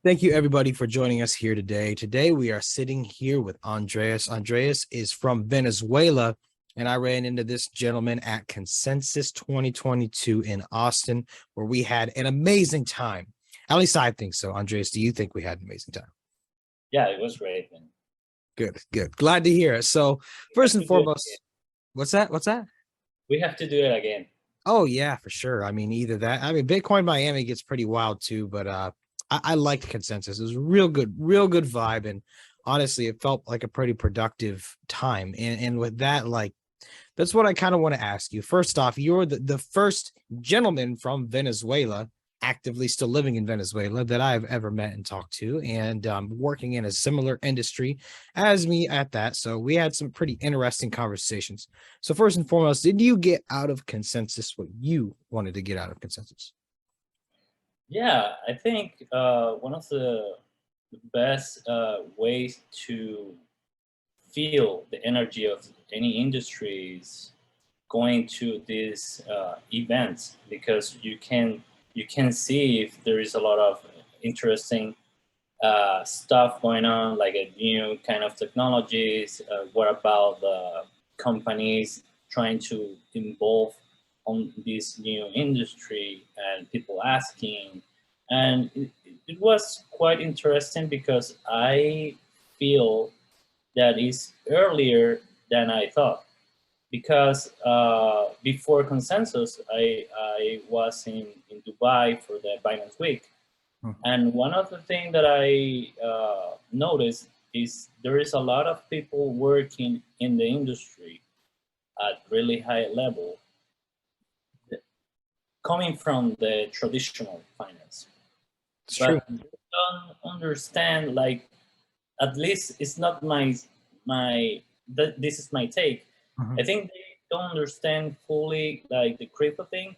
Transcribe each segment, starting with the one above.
Thank you, everybody, for joining us here today. Today, we are sitting here with Andreas. Andreas is from Venezuela, and I ran into this gentleman at Consensus 2022 in Austin, where we had an amazing time. At least I think so. Andreas, do you think we had an amazing time? Yeah, it was great, man. Good, good. Glad to hear it. So, first and foremost, what's that? We have to do it again. Oh, yeah, for sure. I mean, either that. I mean, Bitcoin Miami gets pretty wild too, but I liked Consensus. It was real good vibe. And honestly, it felt like a pretty productive time. And with that, like, that's what I kind of want to ask you. First off, you're the first gentleman from Venezuela, actively still living in Venezuela, that I've ever met and talked to, and working in a similar industry as me at that. So we had some pretty interesting conversations. So first and foremost, did you get out of Consensus what you wanted to get out of Consensus? Yeah, I think one of the best ways to feel the energy of any industry is going to these events, because you can see if there is a lot of interesting stuff going on, like a new kind of technologies. What about the companies trying to involve on this new industry, and people asking? And it was quite interesting because I feel that is earlier than I thought. Because before Consensus, I was in Dubai for the Binance Week. And one of the things that I noticed is there is a lot of people working in the industry at really high level, coming from the traditional finance. It's true. But they don't understand, like, at least it's not this is my take. Mhm. I think they don't understand fully, like, the crypto thing.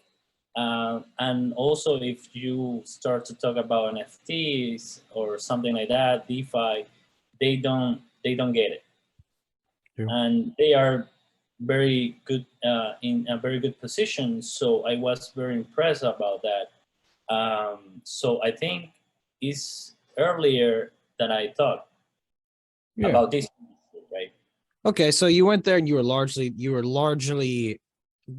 And also, if you start to talk about NFTs or something like that, DeFi, they don't get it. True. And they are very good, in a very good position. So I was very impressed about that. So I think it's earlier than I thought Yeah. about this, right? Okay, so you went there and you were largely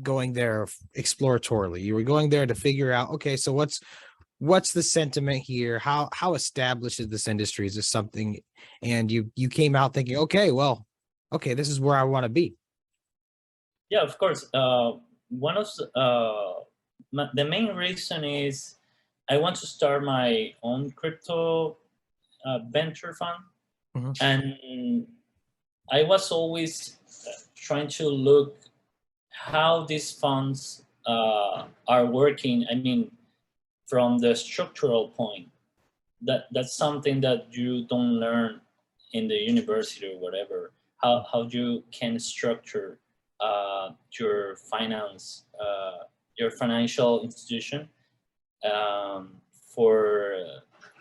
going there exploratorily. You were going there to figure out, okay, so what's the sentiment here? How established is this industry? Is this something? And you came out thinking, okay, this is where I want to be. Yeah, of course. One of the main reason is I want to start my own crypto venture fund. Mhm. And I was always trying to look how these funds are working. I mean, from the structural point, that's something that you don't learn in the university or whatever. How you can structure your your financial institution, for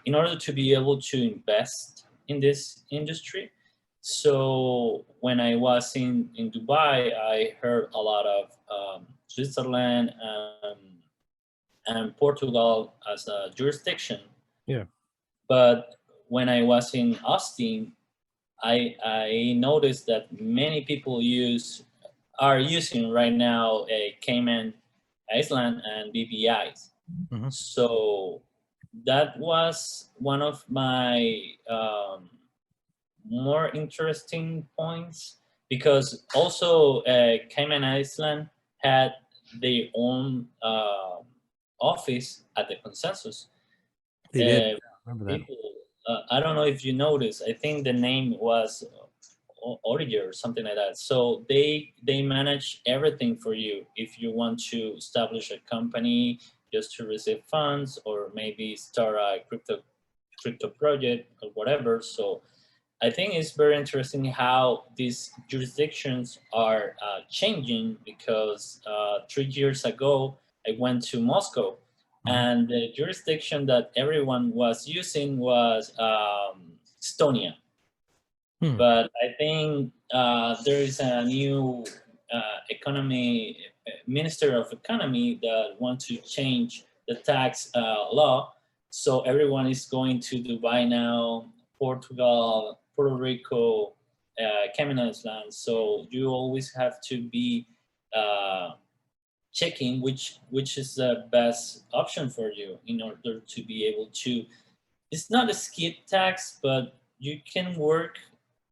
in order to be able to invest in this industry. So when I was in Dubai, I heard a lot of Switzerland and Portugal as a jurisdiction. Yeah. But when I was in Austin, I noticed that many people are using right now a Cayman Island and BVIs. Mhm. So that was one of my more interesting points, because also Cayman Island had their own office at the Consensus. They did. Remember that. People, I don't know if you noticed, I think the name was Origin or something like that. So they manage everything for you if you want to establish a company just to receive funds, or maybe start a crypto project or whatever. So I think it's very interesting how these jurisdictions are changing, because 3 years ago I went to Moscow, and the jurisdiction that everyone was using was Estonia. But I think there is a new minister of economy that wants to change the tax law, So everyone is going to Dubai now, Portugal, Puerto Rico, Cayman Islands. So you always have to be uh, checking which is the best option for you in order to be able to. It's not a skip tax, but you can work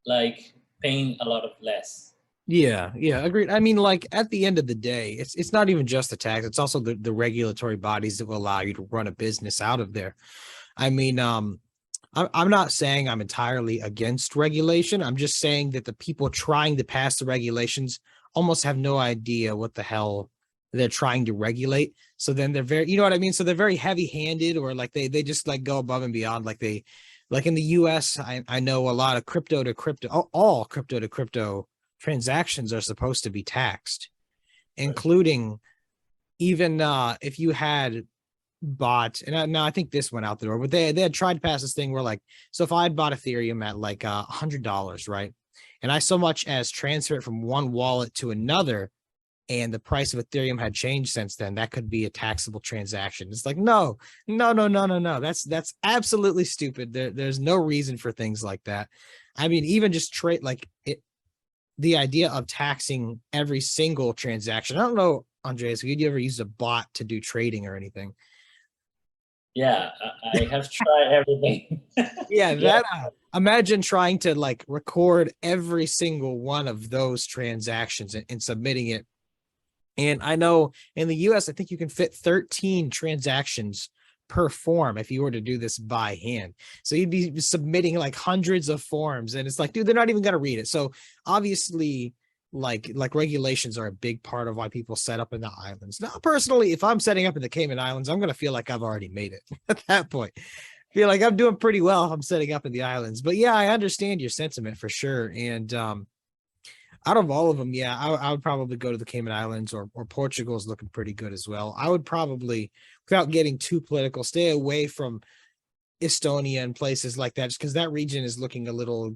like paying a lot of less. Yeah, yeah, agreed. I mean, like at the end of the day, it's not even just the tax, it's also the regulatory bodies that will allow you to run a business out of there. I mean, I'm not saying I'm entirely against regulation. I'm just saying that the people trying to pass the regulations almost have no idea what the hell they're trying to regulate. So then they're very, you know what I mean? So they're very heavy-handed, or like they just like go above and beyond. Like in the US, I know a lot of crypto to crypto, all crypto to crypto transactions are supposed to be taxed, Right. including even if you had bought, and now I think this went out the door, but they had tried to pass this thing where like, so if I had bought Ethereum at like $100, right, and I so much as transfer it from one wallet to another, and the price of Ethereum had changed since then, that could be a taxable transaction. It's like, no, no, no, no, no, no. That's absolutely stupid. There's no reason for things like that. I mean, even just trade like it, the idea of taxing every single transaction. I don't know, Andreas, if you ever used a bot to do trading or anything. Yeah, I have tried everything. Yeah, Yeah, that imagine trying to like record every single one of those transactions and submitting it. And I know in the US, I think you can fit 13 transactions per form if you were to do this by hand. So you'd be submitting like hundreds of forms, and it's like, dude, they're not even gonna read it. So obviously, like regulations are a big part of why people set up in the islands. Now, personally, if I'm setting up in the Cayman Islands, I'm gonna feel like I've already made it at that point. Feel like I'm doing pretty well if I'm setting up in the islands. But yeah, I understand your sentiment for sure. And out of all of them, yeah, I would probably go to the Cayman Islands, or Portugal is looking pretty good as well. I would probably, without getting too political, stay away from Estonia and places like that, just because that region is looking a little,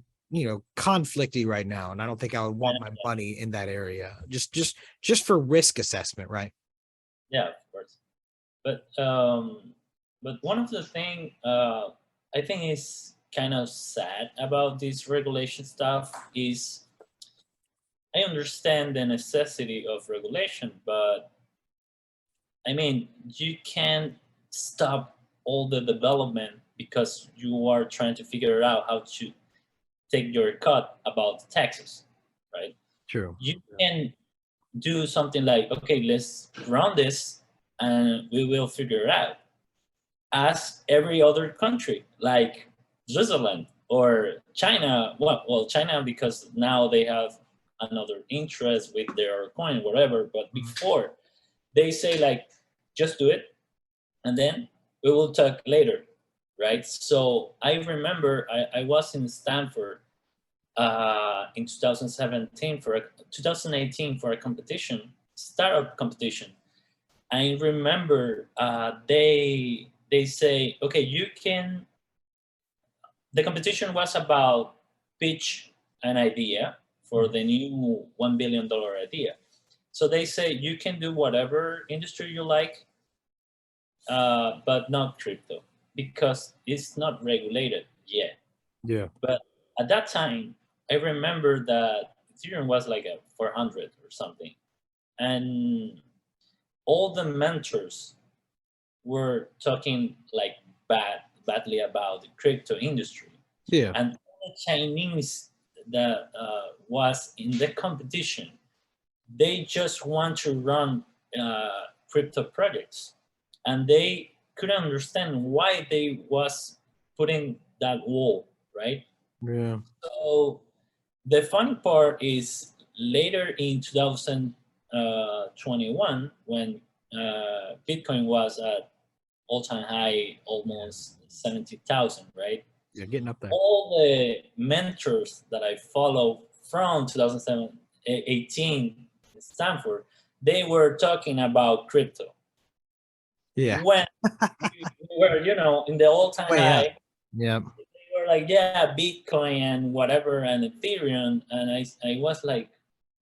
conflicty right now, and I don't think I would want my money in that area. Just for risk assessment, right? yeah, of course. But one of the thing I think is kind of sad about this regulation stuff is I understand the necessity of regulation, but I mean you can't stop all the development because you are trying to figure out how to take your cut about the taxes, right? True. You can do something like, okay, let's run this and we will figure it out as every other country, like Switzerland or China. Well, China because now they have another interest with their coin, whatever. But before, they say like, just do it, and then we will talk later, right? So I remember I was in Stanford in 2017 for 2018 for a competition, startup competition. I remember they say, okay, you can. The competition was about pitch an idea for the new $1 billion idea. So they say you can do whatever industry you like, but not crypto because it's not regulated yet. Yeah. But at that time, I remember that Ethereum was like a 400 or something, and all the mentors were talking like badly about the crypto industry, Yeah. and the Chinese that was in the competition, they just want to run crypto projects, and they couldn't understand why they was putting that wall, right? Yeah. So the funny part is later in 2021 when Bitcoin was at all-time high, almost 70,000, right? Yeah. Getting up there. All the mentors that I follow from 2018 in Stanford, they were talking about crypto. Yeah. When we were, in the all-time Way up. high, Yeah. they were like, yeah, Bitcoin and whatever and Ethereum. And I was like,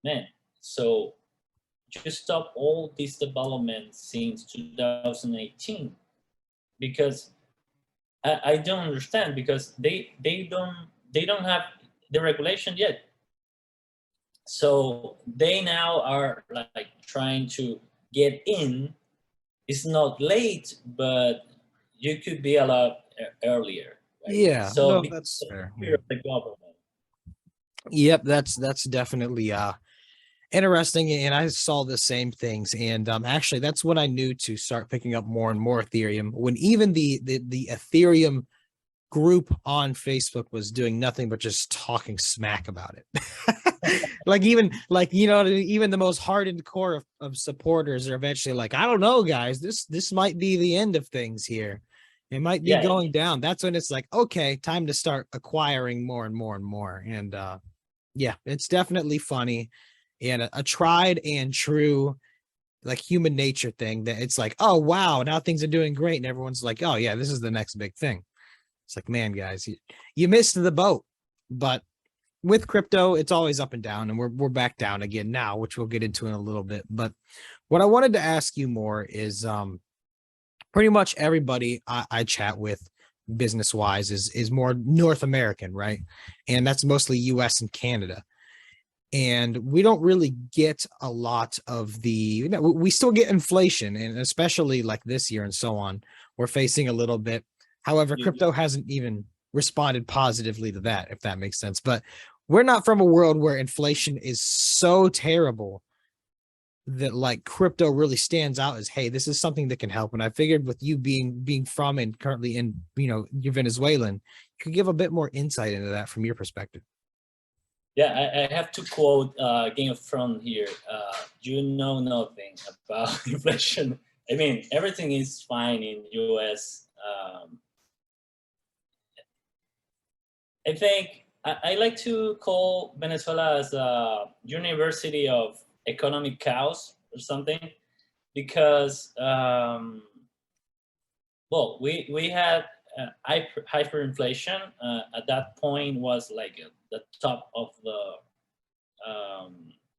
man, so just stop all this development since 2018 because I don't understand because they don't have the regulation yet. So they now are like trying to get in. It's not late, but you could be a lot earlier, right? Yeah, So no, because that's of the fair. fear Yeah. of the government. Yep, that's definitely interesting, and I saw the same things. And actually, that's when I knew to start picking up more and more Ethereum. When even the Ethereum group on Facebook was doing nothing but just talking smack about it. Like even like even the most hardened core of supporters are eventually like, I don't know, guys, this might be the end of things here. It might be Yeah, going down. That's when it's like, okay, time to start acquiring more and more and more. And yeah, it's definitely funny and a tried and true like human nature thing that it's like, oh wow, now things are doing great, and everyone's like, oh yeah, this is the next big thing. It's like, man, guys, you missed the boat. But with crypto, it's always up and down, and we're back down again now, which we'll get into in a little bit. But what I wanted to ask you more is pretty much everybody I chat with business wise is more North American, right? And that's mostly US and Canada. And we don't really get a lot of we still get inflation, and especially like this year and so on, we're facing a little bit. However, you, crypto hasn't even responded positively to that, if that makes sense. But we're not from a world where inflation is so terrible that like crypto really stands out as, hey, this is something that can help. And I figured with you being from and currently in, you're Venezuelan, you could give a bit more insight into that from your perspective. yeah, I have to quote Game of Thrones here. You know nothing about inflation. I mean, everything is fine in US. I think I like to call Venezuela as a university of economic chaos or something because well, we had hyperinflation at that point was like the top of the um,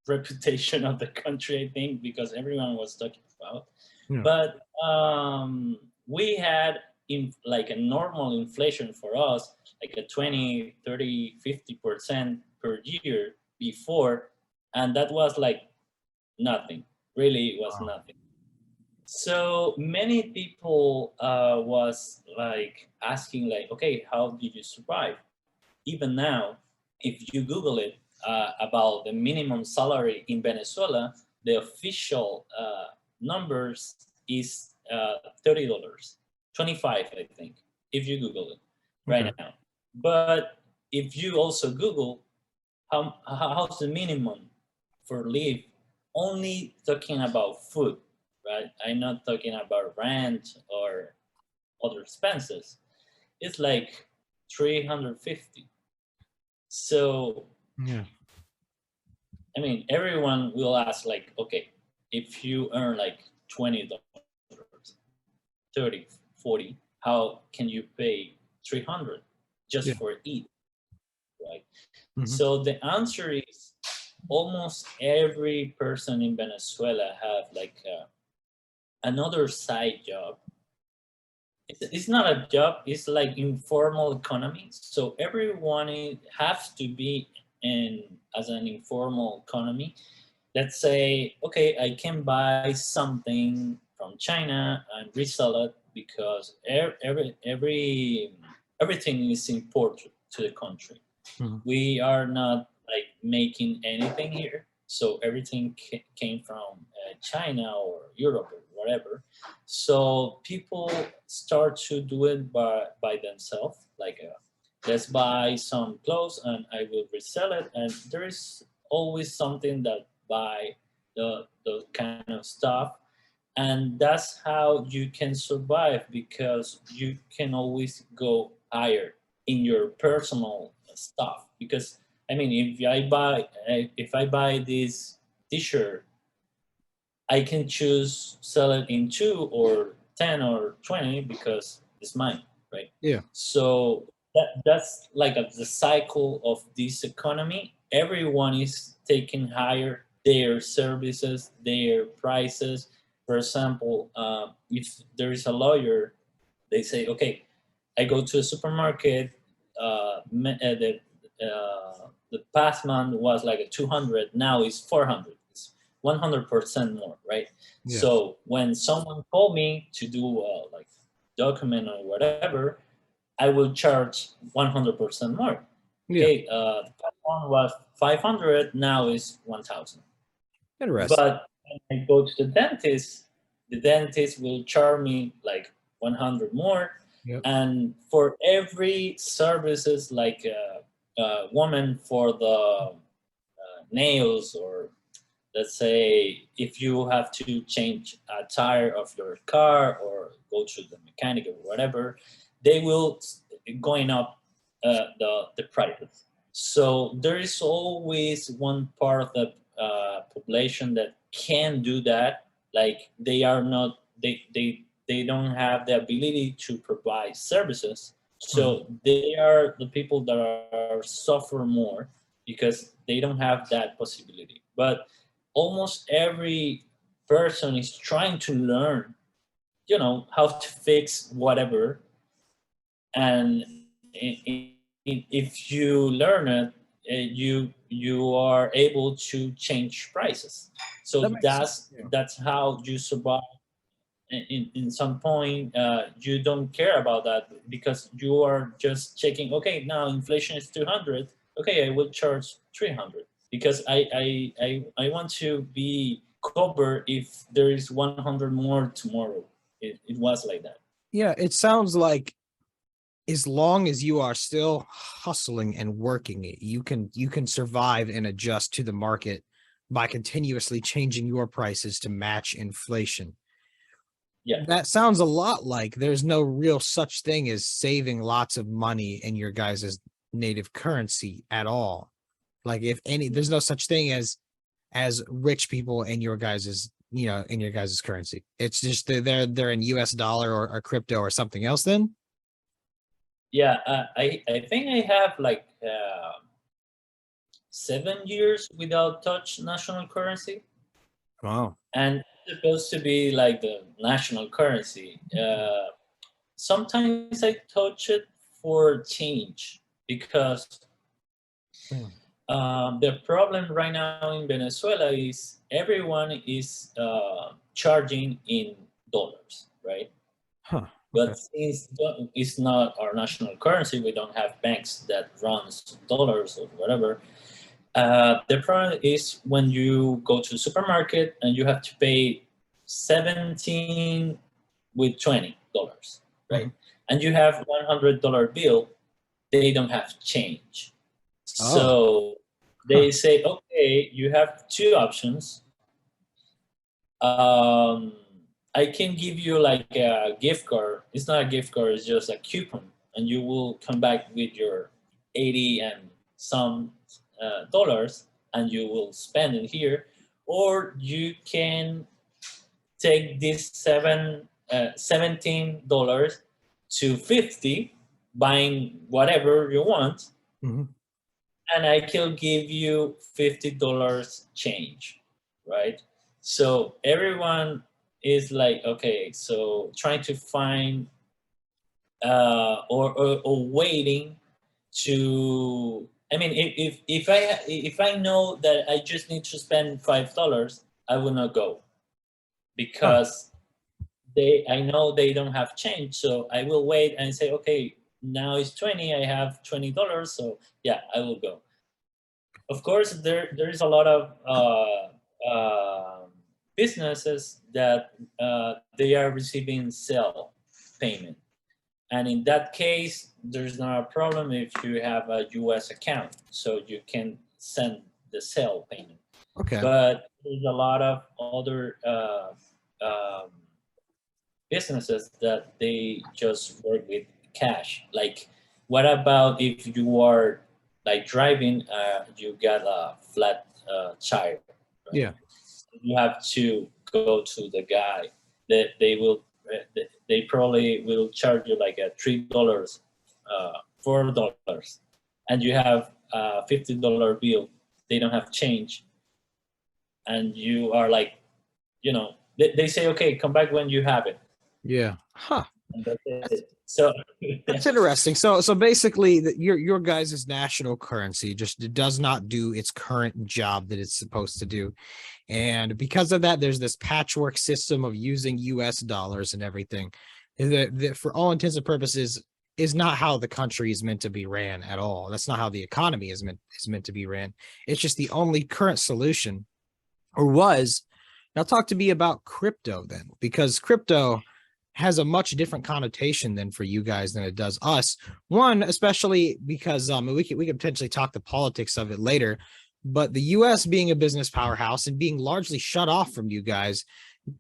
reputation of the country, I think, because everyone was talking about. Yeah. But we had in like a normal inflation for us, like a 20, 30, 50% per year before, and that was like nothing. Really, it was Wow. nothing. So many people was like asking like, okay, how did you survive? Even now, if you Google it about the minimum salary in Venezuela, the official numbers is $30, 25, I think, if you Google it Okay. right now. But if you also Google how's the minimum for live, only talking about food, right? I'm not talking about rent or other expenses. It's like 350. So Yeah. I mean, everyone will ask like, okay, if you earn like $20, 30, 40, how can you pay 300 Yeah. just for eat, right? Hmm. So the answer is almost every person in Venezuela have like another side job. It's not a job, it's like informal economy. So everyone has to be in as an informal economy. Let's say, okay, I can buy something from China and resell it because everything is imported to the country. Hmm. We are not like making anything here, so everything came from China or Europe or whatever. So people start to do it by themselves, like let's buy some clothes and I will resell it, and there is always something that buy the kind of stuff, and that's how you can survive because you can always go higher in your personal stuff. Because I mean, if I buy this t-shirt, I can choose sell it in 2 or 10 or 20 because it's mine, right? Yeah. So that's like the cycle of this economy. Everyone is taking higher their services, their prices. For example, if there is a lawyer, they say, okay, I go to a supermarket. The past month was like a 200. Now it's 400. It's 100% more, right? Yeah. So when someone called me to do like document or whatever, I will charge 100% more. Yeah. Okay, the past one was 500. Now is 1,000. Interesting. But when I go to the dentist will charge me like 100 more. Yep. And for every services, like a woman for the nails, or let's say if you have to change a tire of your car or go to the mechanic or whatever, they will going up the prices. So there is always one part of the population that can do that. Like they don't have the ability to provide services. So they are the people that are suffer more because they don't have that possibility. But almost every person is trying to learn, how to fix whatever. And if you learn it, you are able to change prices. So That makes sense. Yeah. that's how you survive. In some point, you don't care about that because you are just checking. Okay, now inflation is 200. Okay, I will charge 300 because I want to be covered if there is 100 more tomorrow. It was like that. Yeah, it sounds like as long as you are still hustling and working it, you can survive and adjust to the market by continuously changing your prices to match inflation. Yeah. That sounds a lot like there's no real such thing as saving lots of money in your guys' native currency at all. Like if any, there's no such thing as rich people in your guys' in your guys' currency. It's just they're in US dollar or crypto or something else then. Yeah, I think I have like 7 years without touch national currency, Wow. and it's supposed to be like the national currency. Sometimes I touch it for change because the problem right now in Venezuela is everyone is charging in dollars, right? Huh. Okay. But since it's not our national currency, we don't have banks that runs dollars or whatever. The problem is when you go to the supermarket and you have to pay 17 with $20, right? Mhm. And you have $100 bill, they don't have change. Oh. So Huh. they say, okay, you have two options. Um, I can give you like a gift card. It's not a gift card, it's just a coupon. And you will come back with your 80 and some dollars and you will spend it here. Or you can take this $17 to 50, buying whatever you want, Mhm. and I can give you $50 change, right? So everyone is like, okay, so trying to find or waiting to. I mean, if I know that I just need to spend $5, I will not go Huh. because I know they don't have change. So I will wait and say, okay, now it's 20. I have $20, so yeah, I will go. Of course, there is a lot of businesses that they are receiving sell payment, and in that case, there's not a problem if you have a U.S. account, so you can send the sell payment. Okay. But there's a lot of other businesses that they just work with cash. Like, what about if you are like driving, you got a flat tire, right? Yeah. You have to go to the guy. That they probably will charge you like a $3, $4, and you have a $50 bill. They don't have change, and you are like, they say, okay, come back when you have it. Yeah. Huh. And that's That's it. So That's interesting. So basically, your guys' national currency just does not do its current job that it's supposed to do, and because of that, there's this patchwork system of using U.S. dollars and everything. That for all intents and purposes is not how the country is meant to be ran at all. That's not how the economy is meant to be ran. It's just the only current solution, or was. Now talk to me about crypto then, because crypto has a much different connotation than for you guys than it does us. One, especially because we could potentially talk the politics of it later, but the US being a business powerhouse and being largely shut off from you guys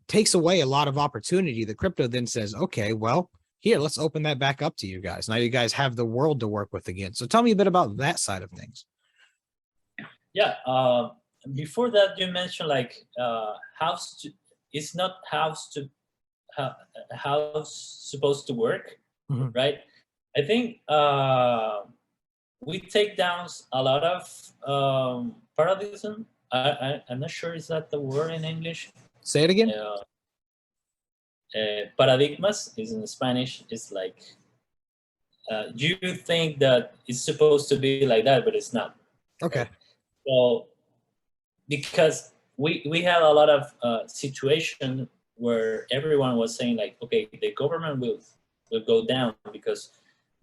takes away a lot of opportunity. The crypto then says, okay, well, here, let's open that back up to you guys. Now you guys have the world to work with again. So tell me a bit about that side of things. yeah, before that you mentioned like house to, it's not how, how's supposed to work, Mhm. right? I think we take down a lot of paradigm. I'm not sure is that the word in English. Say it again. Uh, Paradigmas is in Spanish. It's like you think that it's supposed to be like that, but it's not. Okay. Right? So because we had a lot of situation where everyone was saying like, okay, the government will go down because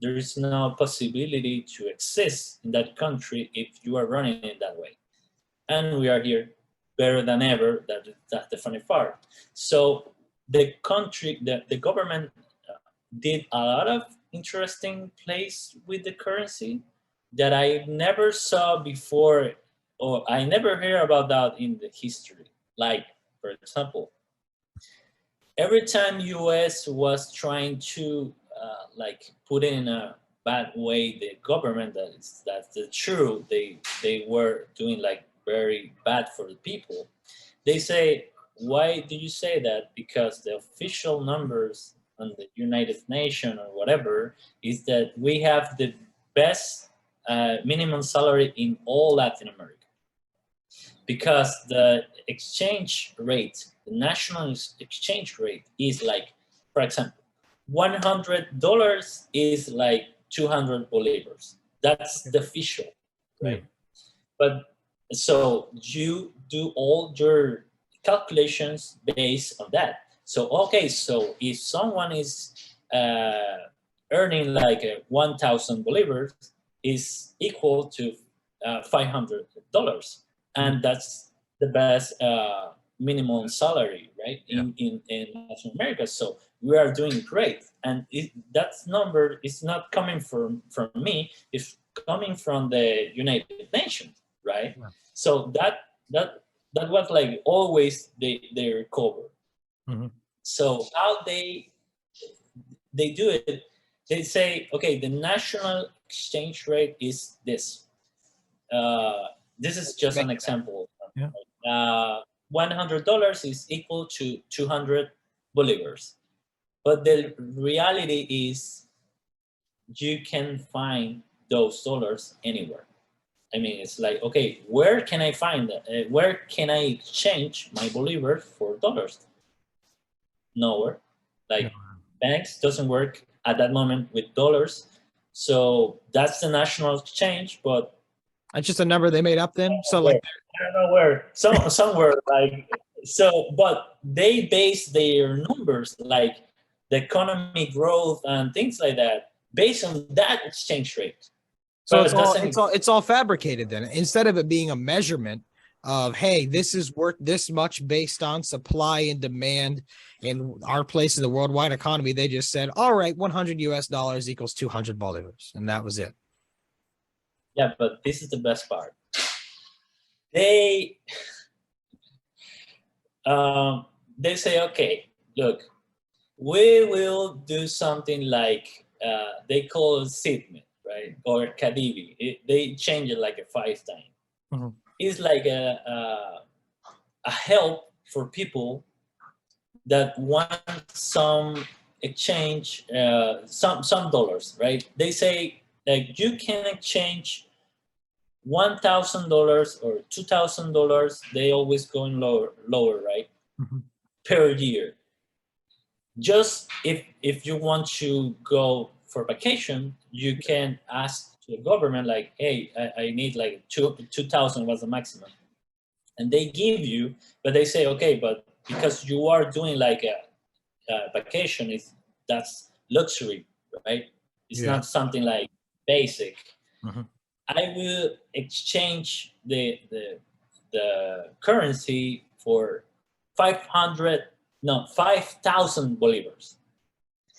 there is no possibility to exist in that country if you are running it that way. And we are here better than ever. That's the funny part. So the government did a lot of interesting plays with the currency that I never saw before, or I never heard about that in the history. Like, for example, every time US was trying to like put in a bad way the government, that's the true, they were doing like very bad for the people. They say, why do you say that? Because the official numbers on the United Nations or whatever is that we have the best minimum salary in all Latin America. Because the exchange rate, the national exchange rate is like, for example, $100 is like 200 bolivars. That's the official, right? Yeah. But so you do all your calculations based on that. So okay, so if someone is earning like 1,000 bolivars, is equal to $500, and that's the best minimum salary, right? Yeah. In Latin America. So we are doing great, and that number is not coming from me. It's coming from the United Nations, right? Yeah. So that was like always they recover. Mhm. So how they do it, they say, okay, the national exchange rate is this. This is just an example. Yeah. $100 is equal to 200 bolivars. But the reality is you can find those dollars anywhere. I mean, it's like, okay, where can I find that? Where can I exchange my bolivars for dollars? Nowhere. Yeah. Like banks doesn't work at that moment with dollars. So that's the national exchange, but That's just a number they made up then. So where? like, I don't know where. Somewhere like so, but they base their numbers like the economy growth and things like that based on that exchange rate. so But it's it all doesn't. it's all fabricated then. Instead of it being a measurement of, hey, this is worth this much based on supply and demand in our place in the worldwide economy, they just said, all right, 100 US dollars equals 200 bolivars, and that was it. Yeah, but this is the best part. They they say, okay, look, we will do something like they call it Sidney, right, or Kadivi. They change it like a 5 times. Mhm. It's like a help for people that want some exchange, some dollars, right? They say like you can exchange $1,000 or $2,000. They always going lower, right? Mhm. Per year. just if you want to go for vacation, you can ask to the government like, hey, I need like 2,000 was the maximum, and they give you, but they say, okay, but because you are doing like a vacation, is that's luxury, right? It's Yeah. not something like basic. Mhm. I will exchange the currency for 500, no, 5,000 bolivars.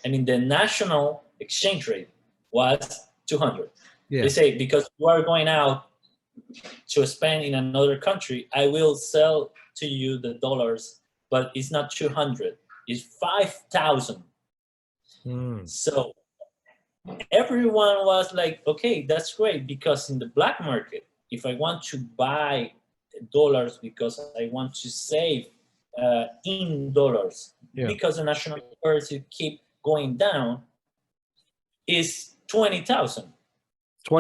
I mean, the national exchange rate was 200. Yeah. They say, because you are going out to spend in another country, I will sell to you the dollars, but it's not 200, it's 5,000. Mm. So everyone was like, okay, that's great, because in the black market, if I want to buy dollars because I want to save in dollars, Yeah. because the national currency keep going down, is 20,000 in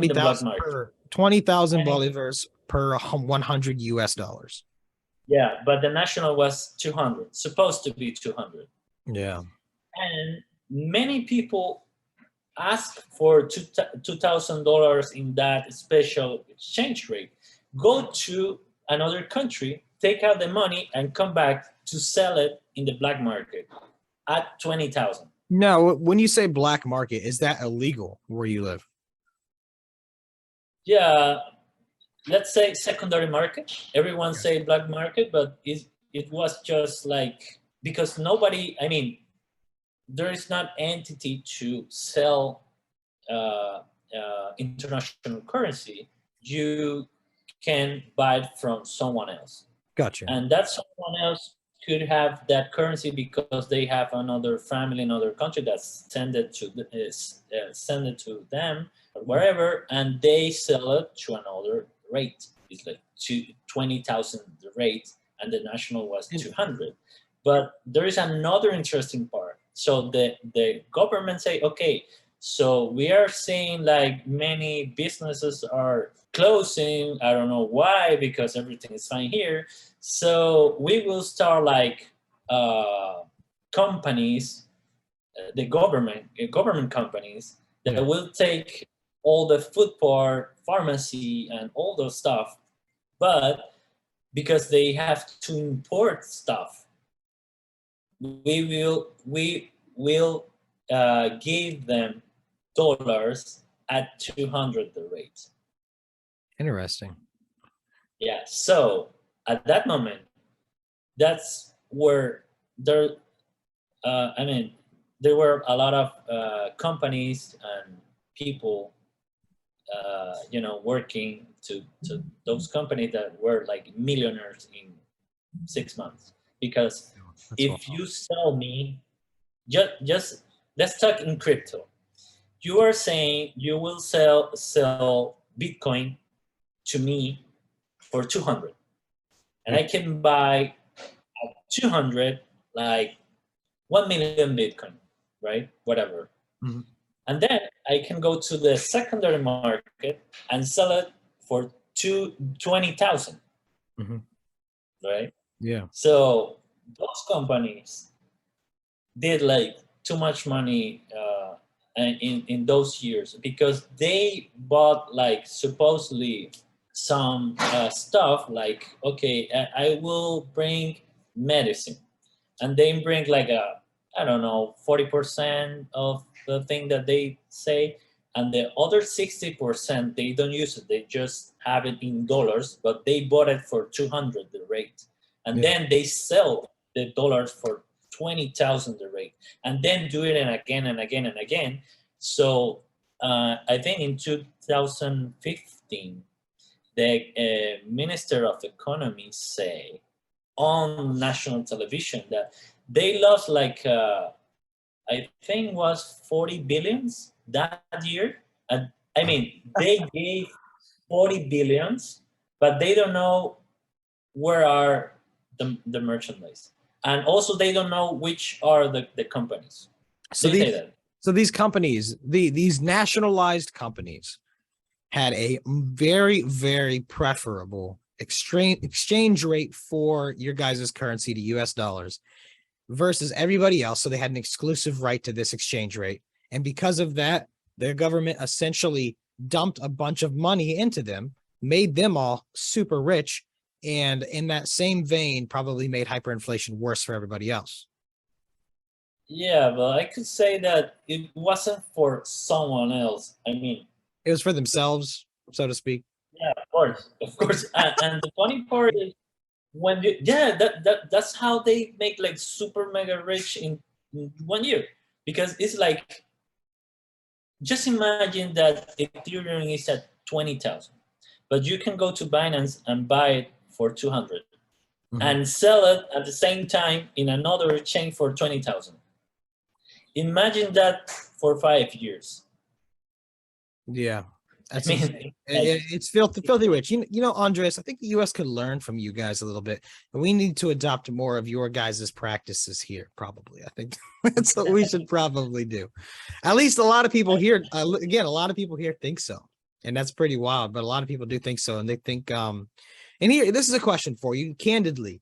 the black 20,000 market. per 20,000 And bolivars per 100 US dollars. yeah, but the national was 200, supposed to be 200. Yeah. And many people ask for $2,000 in that special exchange rate. Go to another country, take out the money, and come back to sell it in the black market at 20,000. No, when you say black market, is that illegal where you live? Yeah, let's say secondary market. Everyone Okay. say black market, but it was just like, because nobody, I mean, there is not entity to sell international currency. You can buy it from someone else, Gotcha. and that someone else could have that currency because they have another family in another country that send it to them or wherever, and they sell it to another rate. It's like 20,000 the rate, and the national was 200. But there is another interesting part. So the government say, okay, so we are seeing like many businesses are closing. I don't know why, because everything is fine here. So we will start like companies, the government companies that Yeah. will take all the food part, pharmacy, and all those stuff, but because they have to import stuff, we will give them dollars at 200 the rate. Interesting. Yeah. So at that moment, that's where there. I mean, there were a lot of companies and people, working to those companies that were like millionaires in 6 months. Because That's if you sell me, just let's talk in crypto. You are saying you will sell Bitcoin to me for 200, and Yeah. I can buy at 200 like 1 million Bitcoin, right? Whatever. Mhm. And then I can go to the secondary market and sell it for 20,000, Mhm. right? Yeah. So those companies did like too much money in those years, because they bought like supposedly some stuff like, okay, I will bring medicine, and they bring like I don't know, 40% of the thing that they say, and the other 60% they don't use it. They just have it in dollars, but they bought it for 200 the rate, and Yeah. then they sell the dollars for 20,000 the rate, and then do it and again and again and again. So I think in 2015, the Minister of Economy say on national television that they lost like I think was 40 billions that year. And I mean, they gave 40 billions, but they don't know where are the merchandise, and also they don't know which are the companies. So They say these that. so these companies, these nationalized companies had a very, very preferable exchange rate for your guys' currency to US dollars. versus everybody else. So they had an exclusive right to this exchange rate. And because of that, their government essentially dumped a bunch of money into them, made them all super rich. And in that same vein, probably made hyperinflation worse for everybody else. Yeah, but I could say that it wasn't for someone else. I mean, It was for themselves, so to speak. yeah, of course. And the funny part is when you, yeah, that's how they make like super mega rich in 1 year, because it's like, just imagine that Ethereum is at 20,000, but you can go to Binance and buy it for 200 and sell it at the same time in another chain for 20,000. Imagine that for 5 years. Yeah, I that's mean, insane. It's filthy rich. You know, Andres, I think the U.S. could learn from you guys a little bit, and we need to adopt more of your guys' practices here. Probably, I think that's what we should probably do. At least a lot of people here, again, a lot of people here think so, and that's pretty wild. But a lot of people do think so, and they think, and here, this is a question for you, candidly: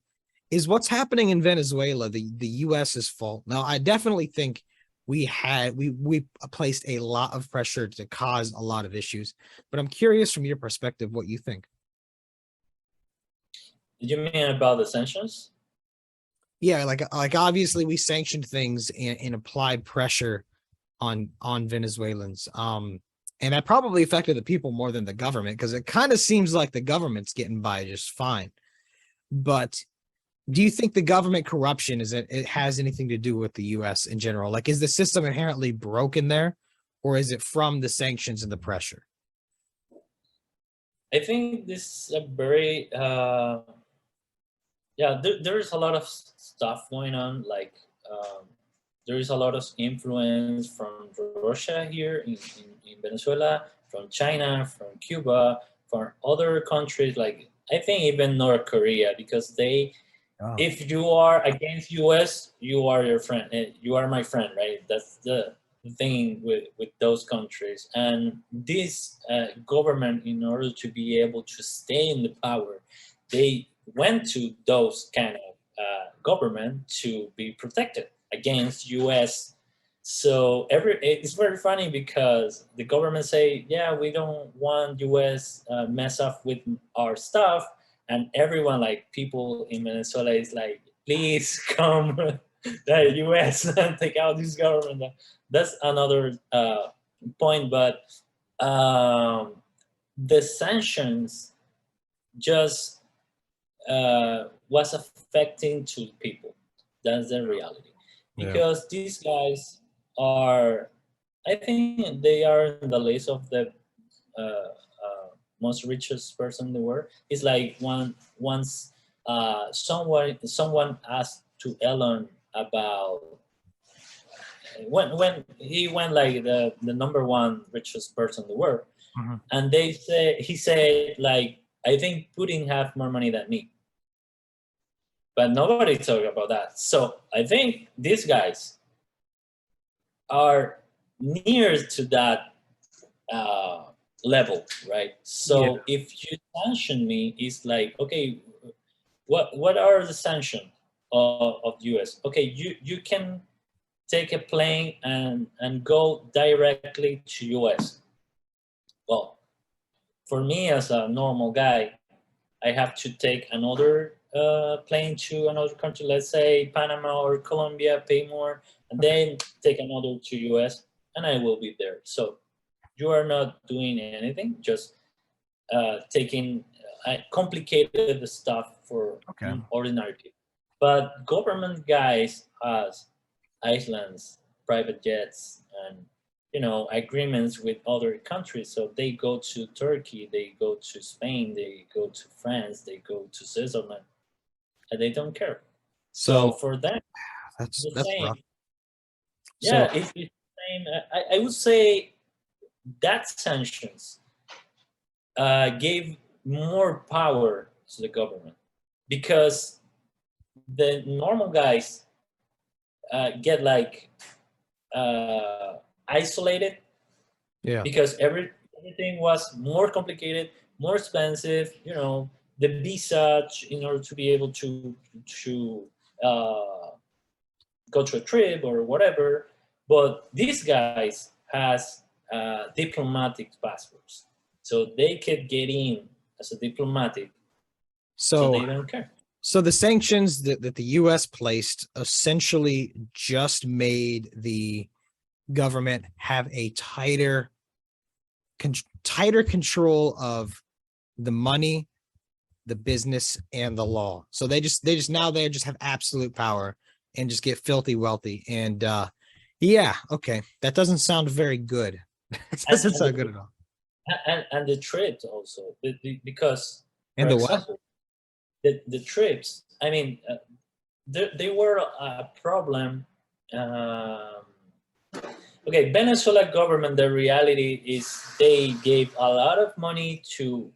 is what's happening in Venezuela the U.S.'s fault? Now, I definitely think we placed a lot of pressure to cause a lot of issues, but I'm curious from your perspective what you think. did you mean about the sanctions? Yeah, like obviously we sanctioned things and applied pressure on Venezuelans. And that probably affected the people more than the government, because it kind of seems like the government's getting by just fine. But do you think the government corruption it has anything to do with the US in general? Like, is the system inherently broken there, or is it from the sanctions and the pressure? I think this is a very yeah. There's a lot of stuff going on. Like there is a lot of influence from Russia here in Venezuela, from China, from Cuba, from other countries. Like I think even North Korea, because they, if you are against US, you are your friend. You are my friend, right? That's the thing with those countries. And this government, in order to be able to stay in the power, they went to those kind of government to be protected against US. So it's very funny because the government say, yeah, we don't want US mess up with our stuff, and everyone, like people in Venezuela, is like, please come, the US, and take out this government. That's another point, but the sanctions just was affecting to people. That's the reality, because these guys are, I think they are in the list of the most richest person in the world. It's like once someone asked to Elon about when he went like the number one richest person in the world, and he said like, I think Putin have more money than me, but nobody talked about that. So I think these guys are near to that level, right? So if you sanction me, it's like, okay, what are the sanctions of the US? Okay, you can take a plane and go directly to US. Well, for me as a normal guy, I have to take another plane to another country, let's say Panama or Colombia, pay more, and then take another to US, and I will be there. So you are not doing anything, just taking complicated stuff for ordinary people. But government guys has islands, private jets, and agreements with other countries. So they go to Turkey, they go to Spain, they go to France, they go to Switzerland, and they don't care. So for them, that's the rough. same. Yeah, it's the same. I would say that sanctions gave more power to the government, because the normal guys get like isolated, because everything was more complicated, more expensive. The visa in order to be able to go to a trip or whatever. But these guys has diplomatic passports, so they could get in as a diplomatic, so So they don't care. so the sanctions that the US placed essentially just made the government have a tighter control of the money, the business, and the law. So they just have absolute power and just get filthy wealthy. And yeah, okay. That doesn't sound very good. It doesn't sound good at all. And the trips also, because, And for the what? example, the trips, I mean, they were a problem. Okay, Venezuela government, the reality is they gave a lot of money to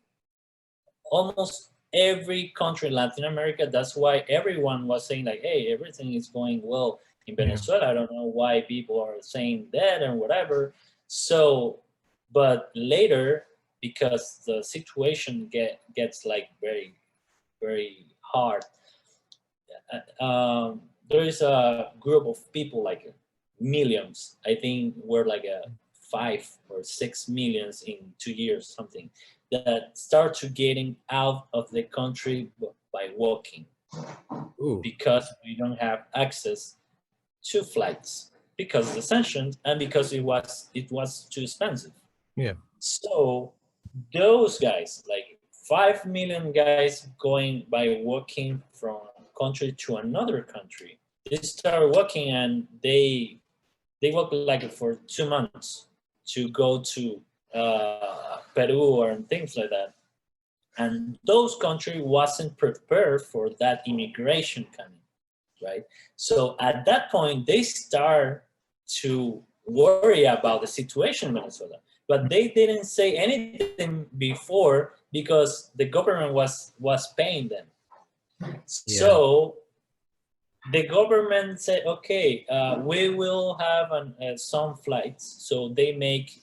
almost every country in Latin America. That's why everyone was saying like, hey, everything is going well in Yeah. Venezuela. I don't know why people are saying that and whatever. So, but later, because the situation gets like very, very hard, there is a group of people, like millions. I think we're like a 5 or 6 millions in 2 years, something, that start to getting out of the country by walking, Ooh. because we don't have access to flights because of the sanctions and because it was too expensive. Yeah. So those guys, like 5 million guys going by walking from country to another country, they start walking and they work like for 2 months to go to Peru or things like that. And those countries wasn't prepared for that immigration coming, right? So at that point, they start to worry about the situation in Venezuela. But they didn't say anything before because the government was paying them. So the government said, okay, we will have some flights. So they make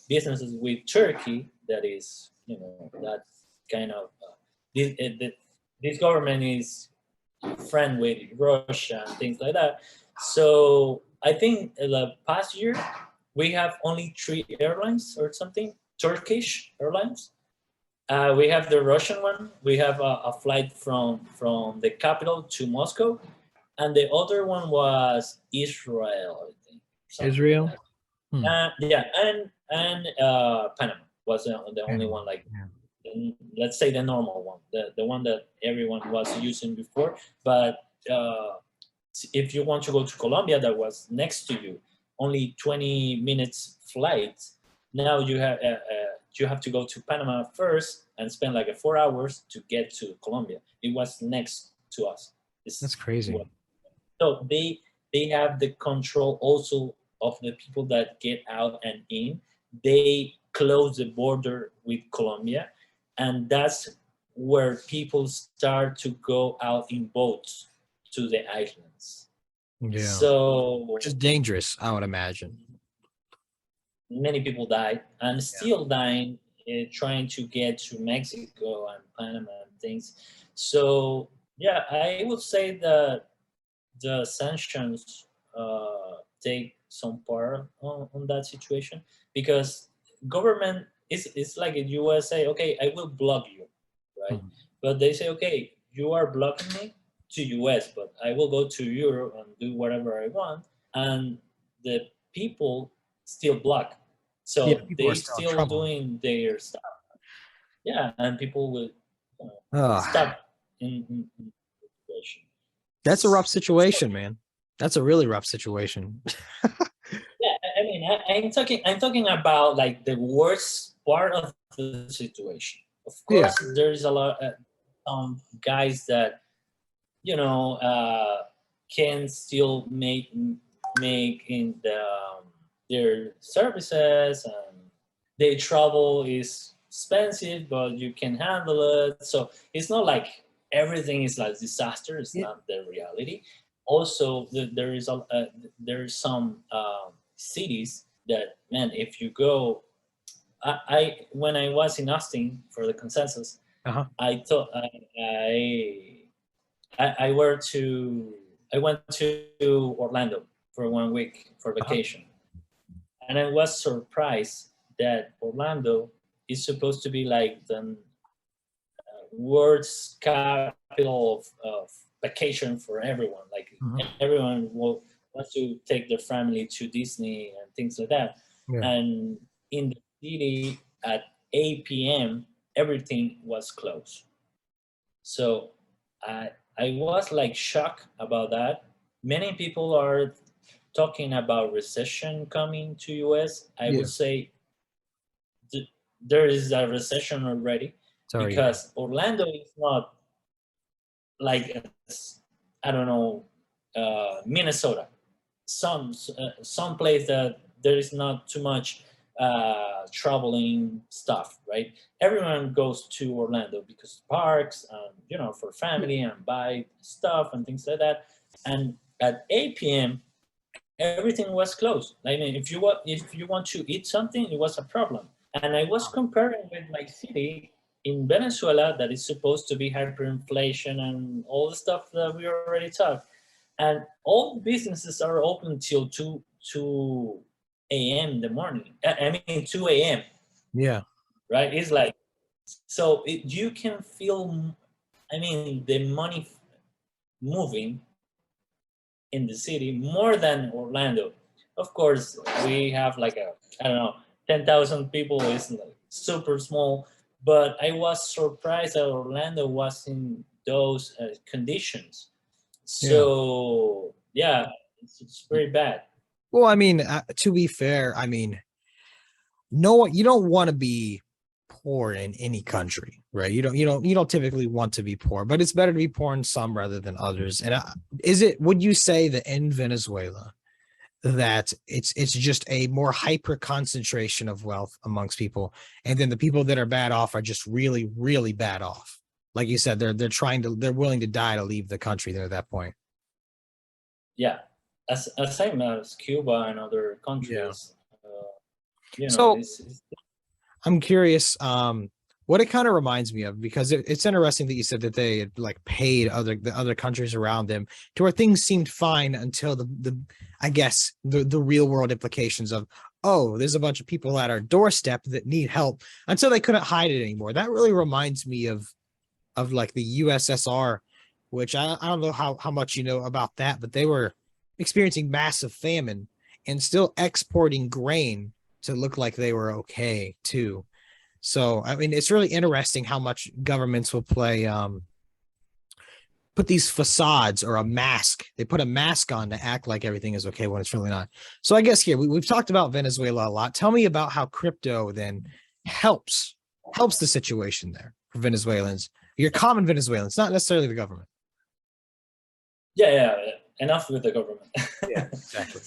businesses with Turkey. That is, that kind of this government is friend with Russia and things like that. So I think the past year we have only 3 airlines or something, Turkish Airlines. We have the Russian one. We have a flight from the capital to Moscow, and the other one was Israel, I think. Israel? Like yeah, and Panama was the only one, like, let's say the normal one, the one that everyone was using before. But if you want to go to Colombia, that was next to you, only 20 minutes flight. Now you have to go to Panama first and spend like 4 hours to get to Colombia. It was next to us. That's crazy. So they have the control also of the people that get out and in. They close the border with Colombia, and that's where people start to go out in boats to the islands. Yeah. So, which is dangerous, I would imagine. Many people died and still dying, trying to get to Mexico and Panama and things. So yeah, I would say that the sanctions take some part on that situation, because government is like in USA. Okay, I will block you, right? But they say, okay, you are blocking me to US, but I will go to Europe and do whatever I want, and the people still block. So they still doing their stuff. Yeah, and people will stuck in the situation. That's a rough situation, man. That's a really rough situation. Yeah, I mean, I'm talking about like the worst part of the situation. Of course, there's a lot guys that can still make in their services, and their travel is expensive, but you can handle it. So it's not like everything is like disaster. It's not the reality. Also, there's some cities that, man, if you go, I when I was in Austin for the consensus, I thought I were to I went to Orlando for 1 week for vacation, and I was surprised that Orlando is supposed to be like the world's capital of vacation for everyone. Like Mhm. everyone wants to take their family to Disney and things like that. Yeah. And in the city at 8 p.m., everything was closed. So I was like shocked about that. Many people are talking about recession coming to US. I Yeah. would say there is a recession already It's already. because Orlando is not like I don't know Minnesota, some place that there is not too much traveling stuff, right? Everyone goes to Orlando because parks, for family and buy stuff and things like that. And at 8 p.m., everything was closed. I mean, if you want to eat something, it was a problem. And I was comparing with my city in Venezuela that is supposed to be hyperinflation and all the stuff that we already talked. And all businesses are open till 2 a.m. in the morning. I mean 2 a.m. Yeah. Right? It's like so you can feel. I mean the money moving in the city more than Orlando. Of course, we have like I don't know 10,000 people is like super small, but I was surprised that Orlando was in those conditions. Yeah. So yeah, it's very bad. Well, I mean, to be fair, I mean, no, you don't want to be poor in any country, right? You don't typically want to be poor, but it's better to be poor in some rather than others. And would you say that in Venezuela that it's just a more hyper concentration of wealth amongst people, and then the people that are bad off are just really, really bad off? Like you said, they're willing to die to leave the country there at that point. Yeah, as same as Cuba and other Yeah. countries. So It's I'm curious, what it kind of reminds me of, because it's interesting that you said that they had like paid the other countries around them to where things seemed fine until the I guess the real world implications of, oh, there's a bunch of people at our doorstep that need help, until they couldn't hide it anymore. That really reminds me of like the USSR, which I don't know how much you know about that, but they were experiencing massive famine and still exporting grain to look like they were okay too. So I mean, it's really interesting how much governments will put these facades or a mask. They put a mask on to act like everything is okay when it's really not. So I guess here we've talked about Venezuela a lot. Tell me about how crypto then helps the situation there for Venezuelans, your common Venezuelans, not necessarily the government. yeah. Enough with the government. Yeah, exactly.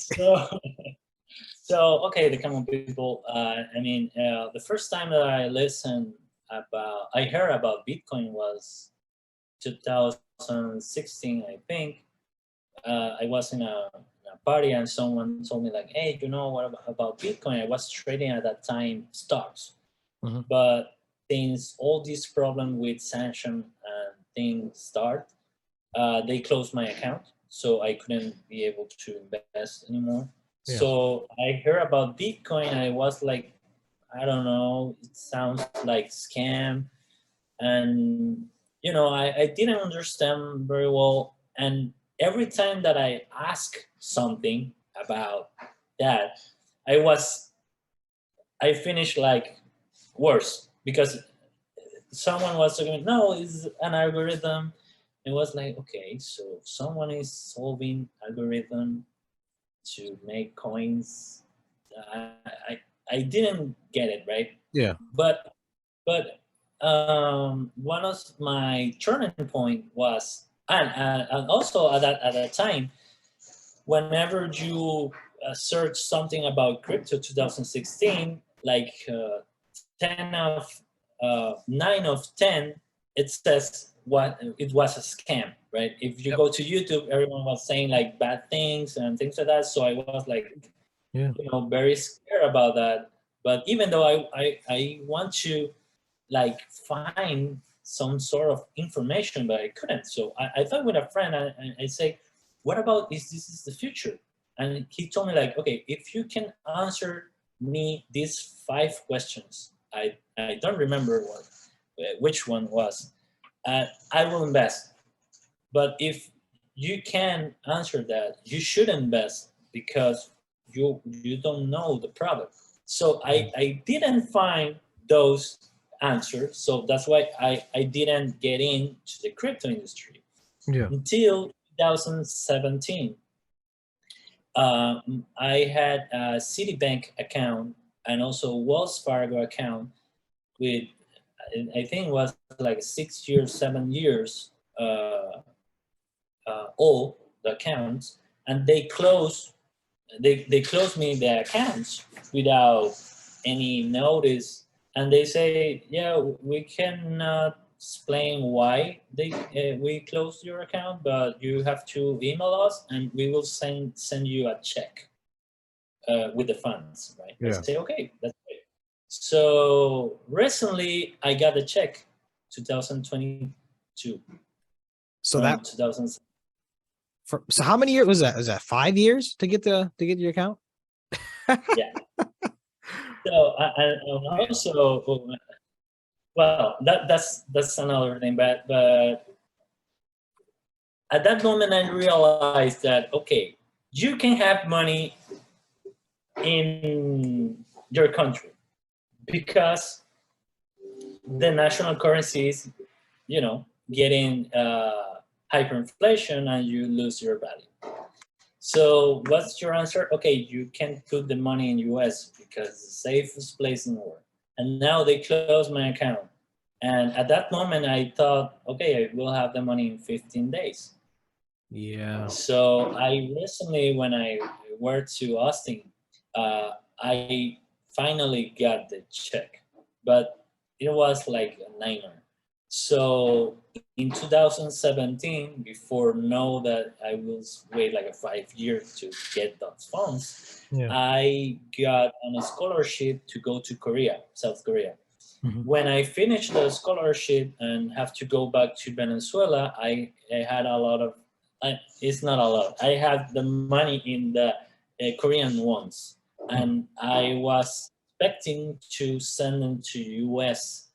So okay, the common people. The first time that I heard about Bitcoin was 2016, I think. I was in a party and someone told me like, "Hey, you know what about Bitcoin?" I was trading at that time stocks, Mhm. but since all this problem with sanction and things start, they closed my account, so I couldn't be able to invest anymore. Yeah. So I heard about Bitcoin. I was like, I don't know, it sounds like scam, and I didn't understand very well. And every time that I ask something about that, I finished like worse because someone was talking, no, it's an algorithm. It was like, okay, so someone is solving algorithm to make coins. I, I, I didn't get it, right? Yeah. But one of my turning point was, and also at that time, whenever you search something about crypto 2016, like 9 of 10, it says what it was a scam, right? If you Yep. go to YouTube, everyone was saying like bad things and things like that. So I was like, Yeah. very scared about that. But even though I want to like find some sort of information, but I couldn't. So I thought with a friend, I say, what about is this is the future? And he told me like, okay, if you can answer me these 5 questions, I don't remember which one was, I will invest. But if you can answer that, you should invest because you don't know the product. So I didn't find those answers. So that's why I didn't get into the crypto industry Yeah. until 2017. I had a Citibank account and also Wells Fargo account with, I think it was like 6 years, 7 years old, the accounts, and they closed me the accounts without any notice, and they say, yeah, we cannot explain why we closed your account, but you have to email us and we will send you a check with the funds, right? I Yeah. say, okay, that's great. So recently I got a check, 2022 So from that 2000. so how many years was that? Was that 5 years to get your account? Yeah. So and also, well, that's another thing. But at that moment, I realized that okay, you can have money in your country because the national currency is, getting hyperinflation, and you lose your value. So what's your answer? Okay, you can put the money in US because it's the safest place in the world. And now they closed my account. And at that moment, I thought, okay, I will have the money in 15 days. Yeah. So I recently, when I went to Austin, I finally got the check, but it was like a nightmare. So in 2017, before know that I will wait like a 5 years to get those funds, Yeah. I got on a scholarship to go to Korea, South Korea. Mhm. When I finished the scholarship and have to go back to Venezuela, I had a lot of, it's not a lot. I had the money in the Korean ones, and I was expecting to send them to US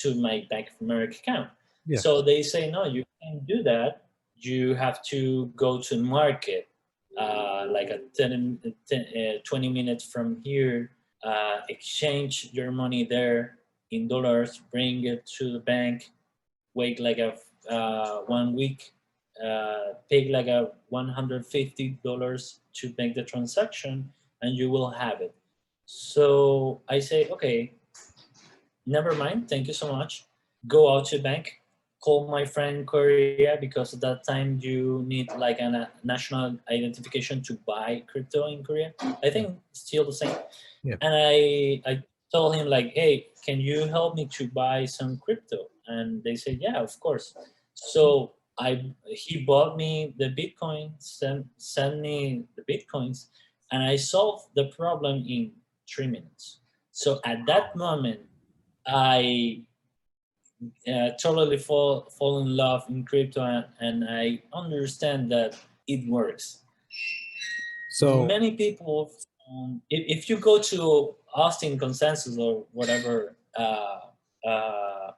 to my Bank of America account. Yeah. So they say, no, you can't do that. You have to go to market, like a 20 minutes from here, exchange your money there in dollars, bring it to the bank, wait like a 1 week, pay like a $150 to make the transaction, and you will have it. So I say, okay, never mind, thank you so much. Go out to bank, call my friend in Korea because at that time you need like a national identification to buy crypto in Korea. I think still the same. Yeah. And I told him like, hey, can you help me to buy some crypto? And they said, yeah, of course. So he bought me the Bitcoin, sent me the Bitcoins, and I solved the problem in 3 minutes. So at that moment, I totally fall in love in crypto, and I understand that it works. So Many people, if you go to Austin Consensus or whatever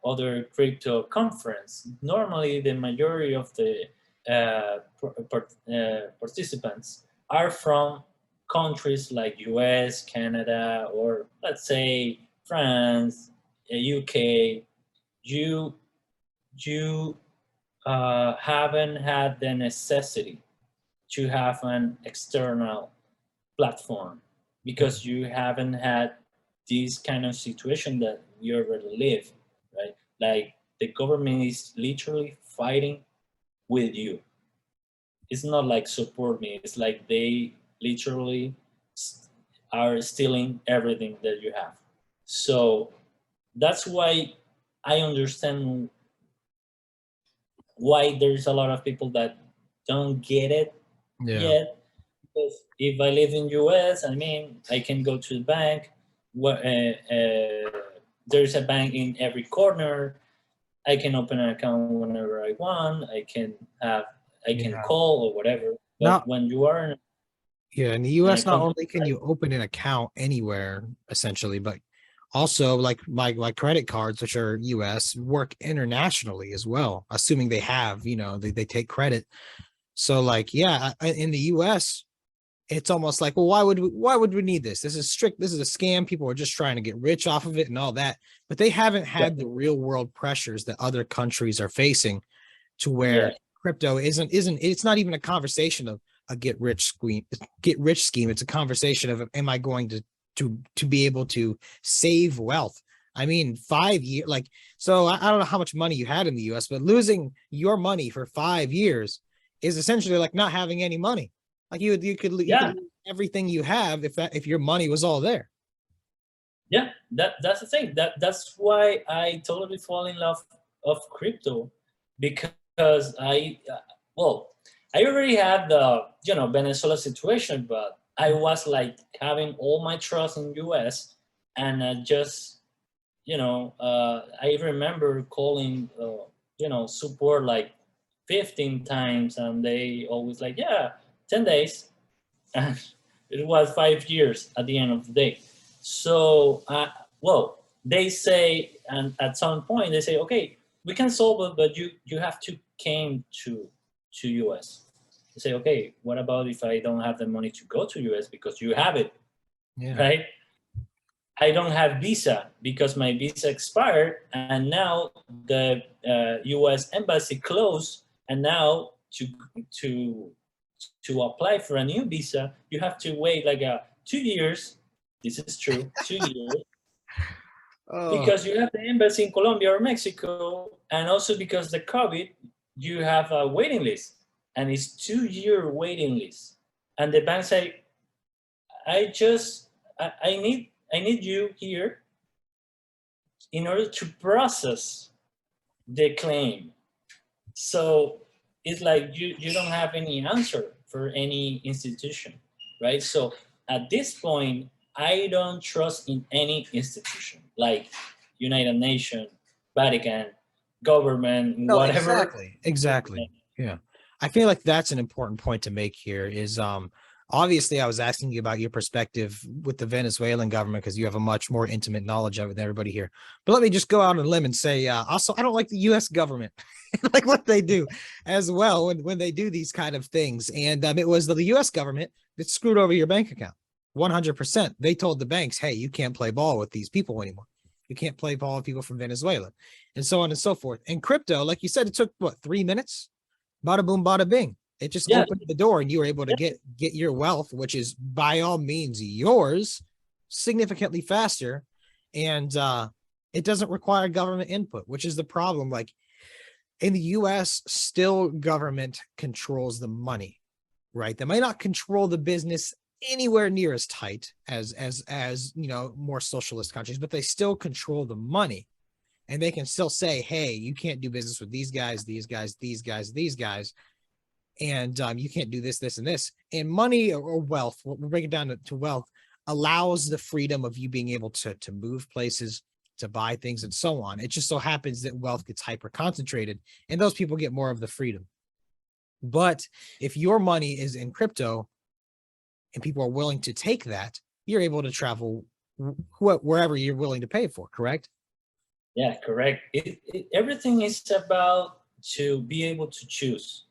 other crypto conference, normally the majority of the participants are from countries like US, Canada, or let's say France, UK. You you haven't had the necessity to have an external platform because you haven't had this kind of situation that we already live, right? Like the government is literally fighting with you. It's not like support me. It's like they literally are stealing everything that you have. So that's why I understand why there's a lot of people that don't get it yeah. yet. Because if I live in US, I mean, I can go to the bank. There's a bank in every corner. I can open an account whenever I want. I can have I can Yeah. call or whatever. But Not when you are Yeah, in the in a US, not country, only can you open an account anywhere essentially, but also like my credit cards, which are US, work internationally as well, assuming they have, they take credit. So like, yeah, in the US, it's almost like, well, why would we need this? This is strict, this is a scam. People are just trying to get rich off of it and all that. But they haven't yeah, had the real world pressures that other countries are facing to yeah, where crypto isn't it's not even a conversation of a get rich scheme. It's a conversation of, am I going to be able to save wealth? I mean, 5 years, like, so I don't know how much money you had in the US, but losing your money for 5 years is essentially like not having any money. Like you could yeah, lose everything you have if your money was all there. yeah. That's the thing. That's why I totally fall in love of crypto, because well, I already had the Venezuela situation, but I was like having all my trust in US, and just I remember calling support like 15 times, and they always like, yeah, 10 days. And it was 5 years at the end of the day. So, well, they say, and at some point they say, okay, we can solve it, but you have to came to US. They say, okay, what about if I don't have the money to go to US because you have it, Yeah. right? I don't have visa because my visa expired, and now the U.S. embassy closed, and now to to apply for a new visa, you have to wait like 2 years. This is true, 2 years, Oh, because you have the embassy in Colombia or Mexico, and also because the COVID, you have a waiting list, and it's 2 year waiting list, and the bank say, I need you here in order to process the claim. So it's like you don't have any answer for any institution, right? So at this point, I don't trust in any institution like United Nations, Vatican, government, no, whatever. exactly. Yeah. I feel like that's an important point to make here is obviously I was asking you about your perspective with the Venezuelan government because you have a much more intimate knowledge of it than everybody here. But let me just go out on a limb and say also I don't like the US government. Like what they do as well when they do these kind of things. And it was the US government that screwed over your bank account. 100%. They told the banks, hey, you can't play ball with these people anymore. You can't play ball with people from Venezuela, and so on and so forth. And crypto, like you said, it took what, 3 minutes? Bada boom, bada bing. It just Yeah, opened the door, and you were able to yeah, get your wealth, which is by all means yours, significantly faster, and it doesn't require government input, which is the problem. Like in the U.S., still government controls the money, right? They might not control the business anywhere near as tight as more socialist countries, but they still control the money, and they can still say, hey, you can't do business with these guys, these guys, and you can't do this, and this. And money or wealth, we'll break it down to wealth, allows the freedom of you being able to move places, to buy things, and so on. It just so happens that wealth gets hyper concentrated, and those people get more of the freedom. But if your money is in crypto and people are willing to take that, you're able to travel wherever you're willing to pay for, correct? yeah, correct. Everything is about to be able to choose.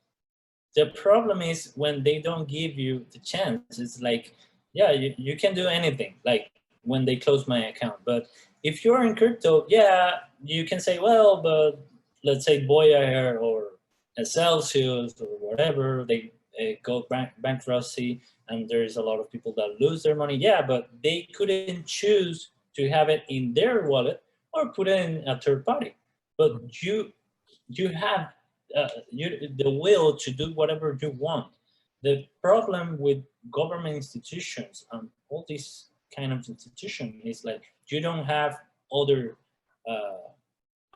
The problem is when they don't give you the chance. It's like, yeah, you can do anything, like when they close my account. But if you're in crypto, yeah, you can say, well, but let's say Boya or Celsius or whatever, they go bankruptcy, and there's a lot of people that lose their money. Yeah, but they couldn't choose to have it in their wallet or put it in a third party. But you have the will to do whatever you want. The problem with government institutions and all these kind of institution is like you don't have other uh,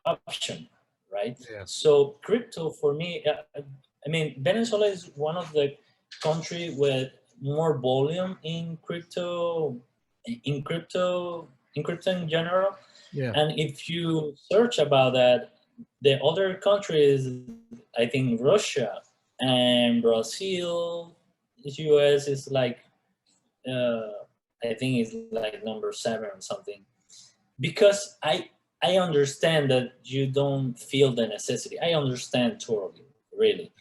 option, right? Yeah. So crypto for me, I mean, Venezuela is one of the country with more volume in crypto, in crypto in general. Yeah. And if you search about that, the other countries, I think Russia and Brazil, US is like I think it's like number 7 or something. Because I understand that you don't feel the necessity. I understand totally, really.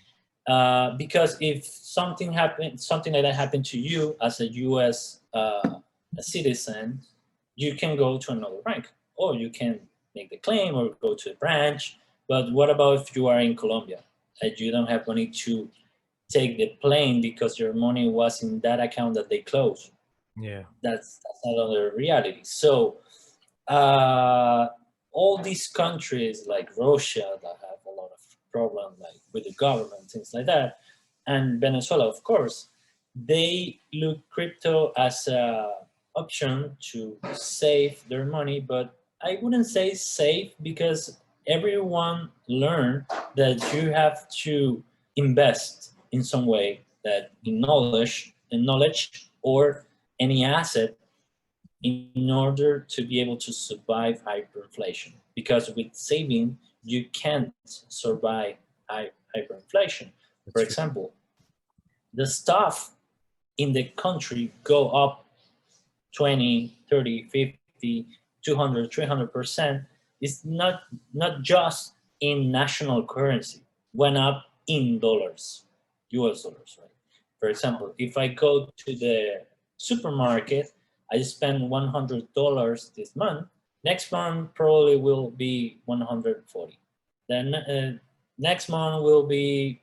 Because if something like that happened to you as a U.S. A citizen, you can go to another bank, or you can make the claim, or go to a branch. But what about if you are in Colombia and you don't have money to take the plane because your money was in that account that they closed? Yeah. That's another reality. So uh, all these countries like Russia that have a lot of problem like with the government, things like that, and Venezuela, of course, they look crypto as a option to save their money, but I wouldn't say safe because everyone learned that you have to invest in some way, that in knowledge or any asset, in order to be able to survive hyperinflation. Because with saving, you can't survive hyperinflation. For That's true. example, the stuff in the country go up 20, 30, 50, 200, 300%. It's not just in national currency, went up in dollars, US dollars, right? For example, if I go to the supermarket, I spend $100 this month. Next month probably will be 140. Then next month will be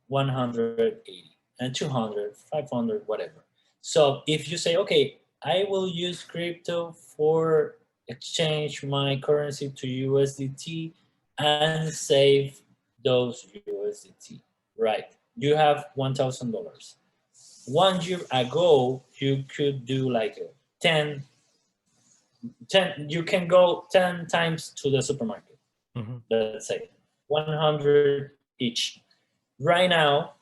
180 and 200, 500, whatever. So if you say, okay, I will use crypto for exchange my currency to USDT and save those USDT. Right. You have $1,000. 1 year ago, you could do like 10, you can go 10 times to the supermarket. Let's say 100 each. Right now,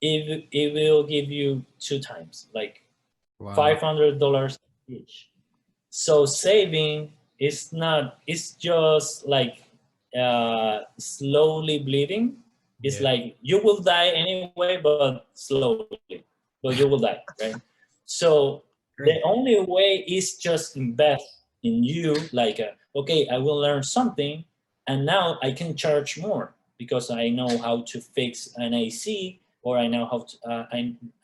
it will give you 2 times, like Wow. $500 each. So saving is not, it's just like slowly bleeding. It's Yeah. like you will die anyway, but slowly, but you will die, right? So the Great. only way is just invest in you, like, okay, I will learn something, and now I can charge more because I know how to fix an AC, or I know how to,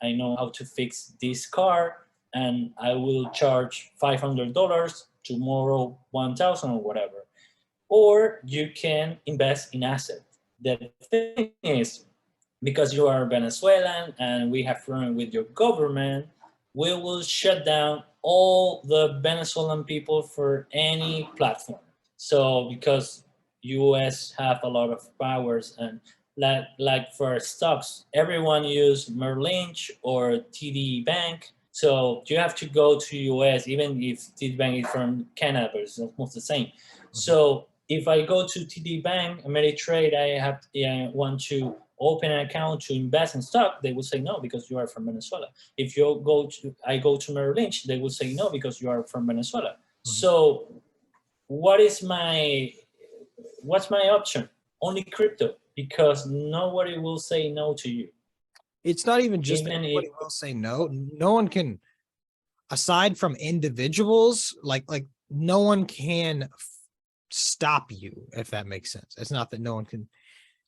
I know how to fix this car, and I will charge $500 tomorrow, 1,000 or whatever. Or you can invest in assets. The thing is, because you are Venezuelan and we have run with your government, we will shut down all the Venezuelan people for any platform. So because US have a lot of powers, and like for stocks, everyone use Merrill Lynch or TD Bank. So you have to go to US, even if TD Bank is from Canada, but it's almost the same. So if I go to TD Bank, Ameritrade, I want to open an account to invest in stock, they will say no because you are from Venezuela. If I go to Merrill Lynch, they will say no because you are from Venezuela. So what's my option? Only crypto, because nobody will say no to you. It's not even just that Even if nobody will say no. No one can, aside from individuals, like no one can stop you, if that makes sense. It's not that no one can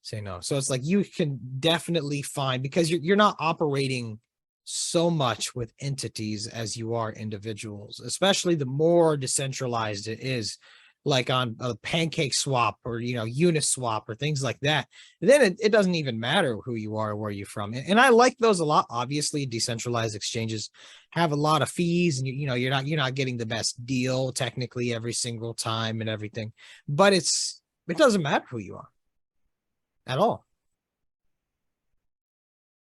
say no. So it's like you can definitely find, because you're not operating so much with entities as you are individuals, especially the more decentralized it is, like on a pancake swap or uniswap or things like that. Then it doesn't even matter who you are or where you're from. And I like those a lot. Obviously, decentralized exchanges have a lot of fees, and you're not getting the best deal technically every single time and everything, but it doesn't matter who you are at all.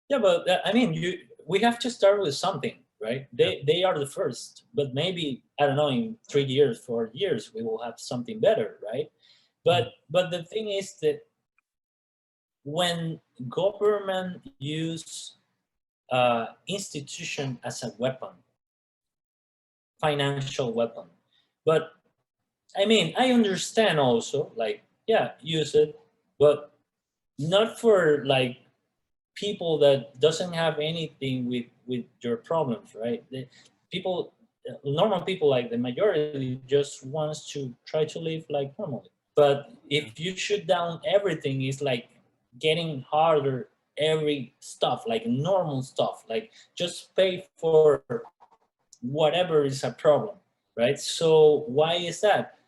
Yeah, but I mean, we have to start with something, right? They are the first, but maybe, I don't know, in 3 years, 4 years, we will have something better, right? But the thing is that when government use institution as a weapon, financial weapon, but I mean, I understand also, like, yeah, use it, but not for like people that doesn't have anything with your problems, right? People, normal people, like the majority, just wants to try to live like normally. But if you shut down everything, it's like getting harder every stuff, like normal stuff, like just pay for whatever is a problem, right? So why is that?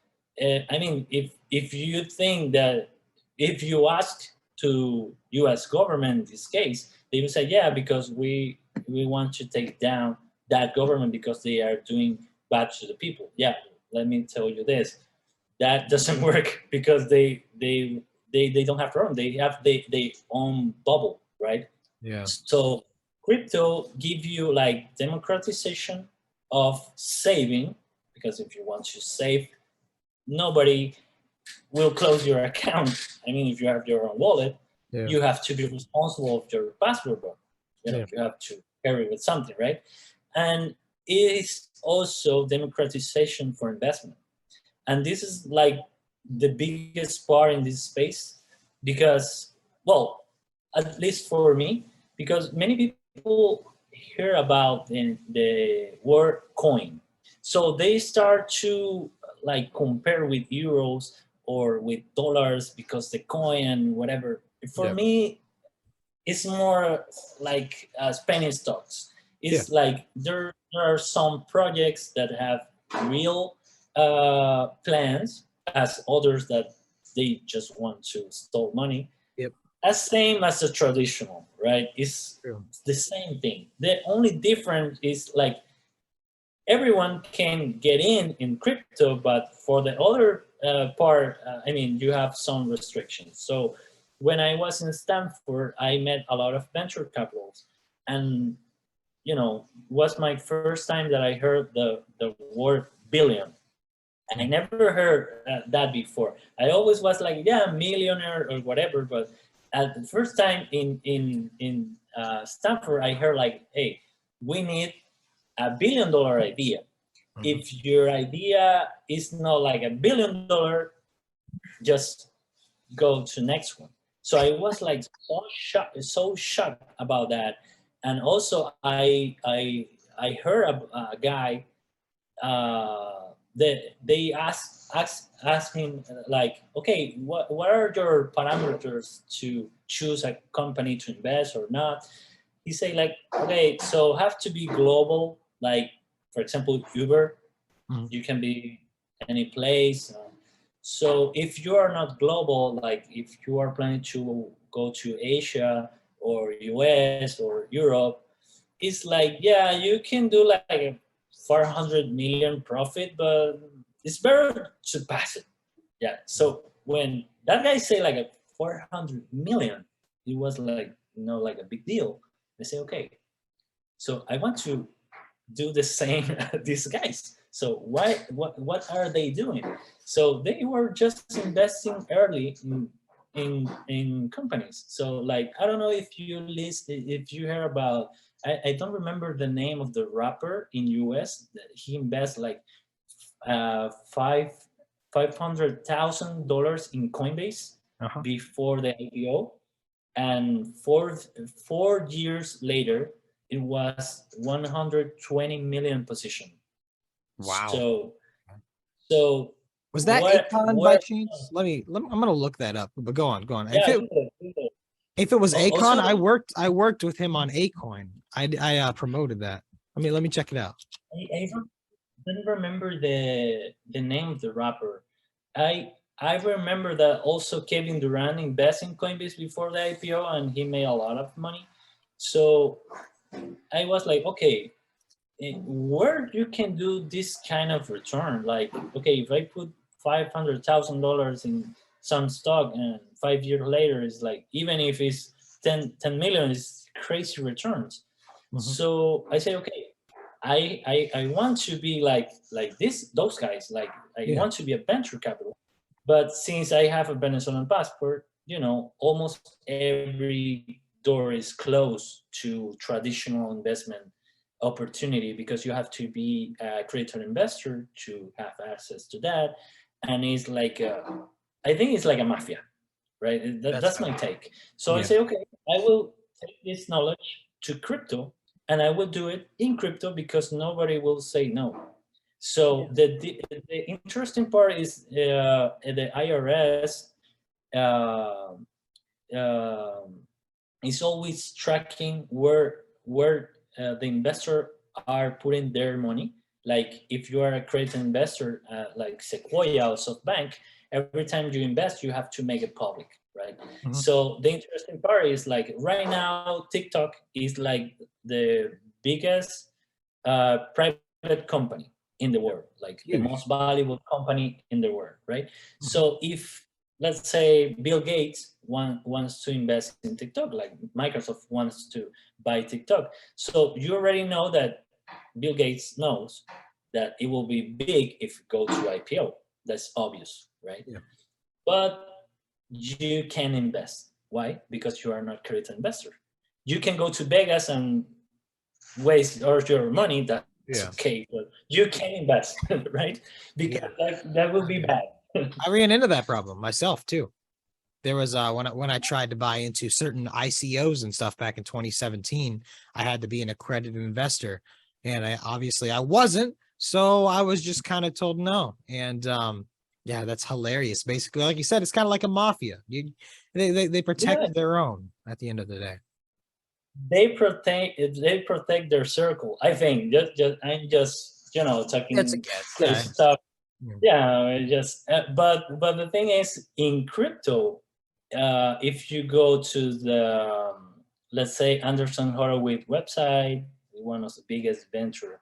I mean, if you think that, if you ask to U.S. government in this case, they will say, yeah, because we want to take down that government because they are doing bad to the people. Yeah, let me tell you this, that doesn't work because they don't have their own. They have they own bubble, right? Yeah. So crypto give you like democratization of saving, because if you want to save, nobody will close your account. I mean, if you have your own wallet, Yeah. you have to be responsible of your password, but Yeah. you have to carry with something, right? And it is also democratization for investment. And this is like the biggest part in this space because, well, at least for me, because many people hear about the word coin, so they start to like compare with euros or with dollars because the coin and whatever. For Yeah. me, it's more like Spanish stocks. Yeah. It's like there are some projects that have real plans, as others that they just want to store money. Yep. As same as the traditional, right? It's True. the same thing. The only difference is like everyone can get in crypto, but for the other part, I mean, you have some restrictions. So when I was in Stanford, I met a lot of venture capitals, and was my first time that I heard the word billion. I never heard that before. I always was like, yeah, millionaire or whatever, but at the first time in Stanford, I heard like, hey, we need $1 billion idea. Mhm. If your idea is not like $1 billion, just go to next one. So I was like so shocked about that. And also I heard a guy that they asked him like, okay, what are your parameters to choose a company to invest or not? He say like, okay, so have to be global, like for example Uber. Mhm. You can be any place. So if you are not global, like if you are planning to go to Asia or US or Europe, it's like, yeah, you can do like a 400 million profit, but it's better to pass it. Yeah. So when that guy say like a 400 million, it was like, like a big deal. I say, okay, so I want to do the same these guys. So what are they doing? So they were just investing early in companies. So like, I don't know if you hear about, I don't remember the name of the rapper in US that he invests like $500,000 in Coinbase Uh-huh. before the IPO, and 4 years later it was 120 million position. Wow. So Was that Akon by what chance? I'm gonna look that up. But go on, go on. yeah, do it. If it was Akon, Also, I worked with him on Acoin. I promoted that. Let me check it out. I don't remember the name of the rapper. I remember that also Kevin Durant invested in Coinbase before the IPO, and he made a lot of money. So I was like, okay, where you can do this kind of return? Like, okay, if I put $500,000 in some stock, and 5 years later is like, even if it's 10 million, is crazy returns. Mhm. So I say, okay, I want to be like those guys. Like, I Yeah. want to be a venture capital. But since I have a Venezuelan passport, almost every door is closed to traditional investment opportunity, because you have to be a accredited investor to have access to that. And it's like, I think it's like a mafia, right? That's That's how. my take. So I Yeah. say, okay, I will take this knowledge to crypto, and I will do it in crypto because nobody will say no. So the interesting part is the IRS uh, um is always tracking where the investor are putting their money. Like if you are a credit investor, like Sequoia or SoftBank, every time you invest, you have to make it public, right? Mhm. So the interesting part is like right now, TikTok is like the biggest private company in the world, like the Huge. most valuable company in the world, right? Mhm. So if let's say Bill Gates wants to invest in TikTok, like Microsoft wants to buy TikTok, so you already know that Bill Gates knows that it will be big if it goes to IPO. That's obvious, right? Yeah. But you can invest. Why? Because you are not credit investor. You can go to Vegas and waste all your money. That's Yeah. okay, but you can invest, right? Because Yeah. that would be bad. I ran into that problem myself too. There was when I tried to buy into certain ICOs and stuff back in 2017, I had to be an accredited investor, and I wasn't, so I was just kind of told no. And yeah, that's hilarious. Basically, like you said, it's kind of like a mafia. They Yeah, protect their own at the end of the day. they protect their circle. I think just I'm just It's a talking guess. crazy stuff. Yeah. Yeah, just but the thing is in crypto, if you go to the let's say Anderson Horowitz website, one of the biggest venture,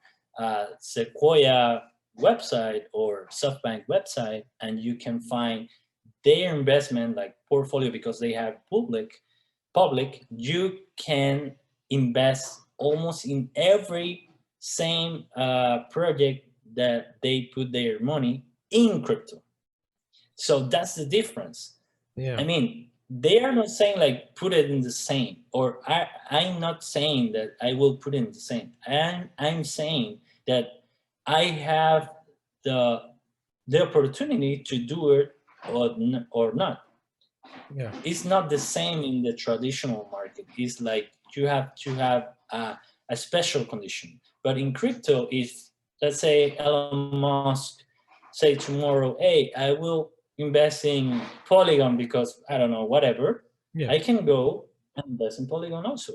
Sequoia website or SoftBank website, and you can find their investment like portfolio because they have public, you can invest almost in every same project that they put their money in crypto. So that's the difference. Yeah. I mean, they are not saying like put it in the same, or I'm not saying that I will put it in the same. I'm saying that I have the the opportunity to do it or not. Yeah. It's not the same in the traditional market. It's like you have to have a special condition. But in crypto, if let's say Elon Musk say tomorrow, hey, I will invest in Polygon because I don't know, whatever, Yeah. I can go and invest in Polygon also.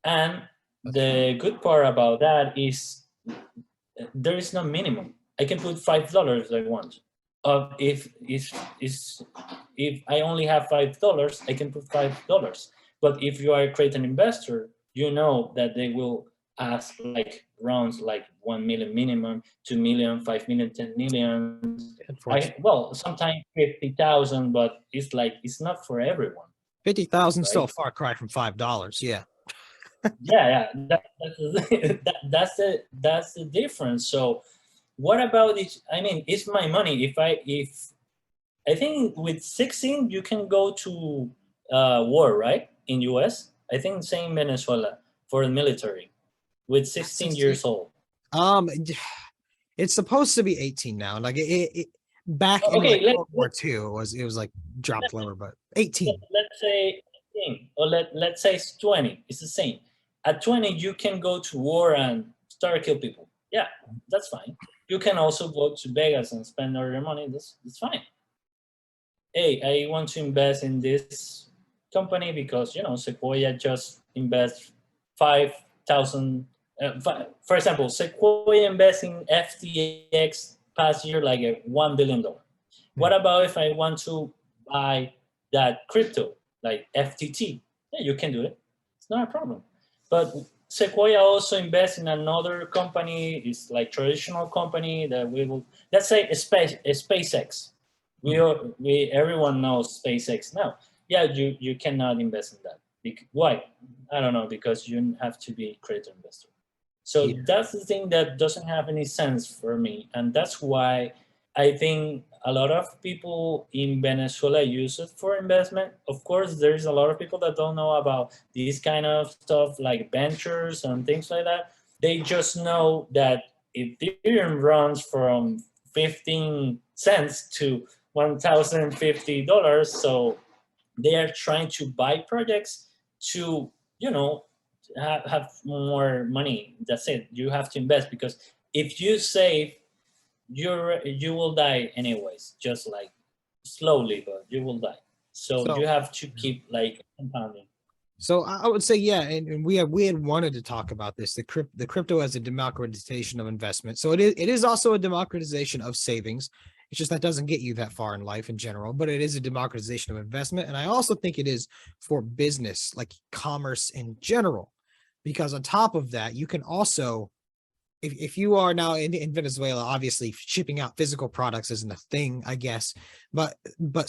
And That's true. the good part about that is there is no minimum. I can put $5 if I want. If I only have $5, I can put $5. But if you are a creative investor, you know that they will ask like rounds like 1 million minimum, 2 million, 5 million, 10 million. Unfortunately, Sometimes 50,000, but it's like it's not for everyone, 50,000 still a right? far cry from $5. Yeah. Yeah, that's the difference. So what about it? I mean, it's my money. If I think with 16 you can go to war, right? In US, I think same Venezuela for the military with 16 16. years old. Um, it's supposed to be 18 now. Like back in Okay, like World War II, it was like dropped lower, but 18. let's say 18, or let's say it's 20. It's the same. At 20, you can go to war and start kill people. Yeah, that's fine. You can also go to Vegas and spend all your money. That's fine. Hey, I want to invest in this company because Sequoia just invest 5,000. For example, Sequoia invests in FTX past year like a $1 billion. Yeah. What about if I want to buy that crypto like FTT? Yeah, you can do it. It's not a problem. But Sequoia also invests in another company. It's like traditional company that we will, let's say a SpaceX. Hmm. We everyone knows SpaceX now. Yeah, you cannot invest in that. Why? I don't know, because you have to be a credit investor. So Yeah. that's the thing that doesn't have any sense for me, and that's why I think a lot of people in Venezuela use it for investment. Of course, there's a lot of people that don't know about these kind of stuff like ventures and things like that. They just know that Ethereum runs from 15 cents to $1,050. So they are trying to buy projects to you know, have more money. That's it. You have to invest, because if you save, you will die anyways, just like slowly, but you will die. So you So have to keep like compounding. So I would say, yeah, and we had wanted to talk about this, the crypto as a democratization of investment. So it is also a democratization of savings. It's just that doesn't get you that far in life in general, but it is a democratization of investment. And I also think it is for business, like commerce in general, because on top of that, you can also, if you are now in Venezuela, obviously shipping out physical products isn't a thing, I guess, but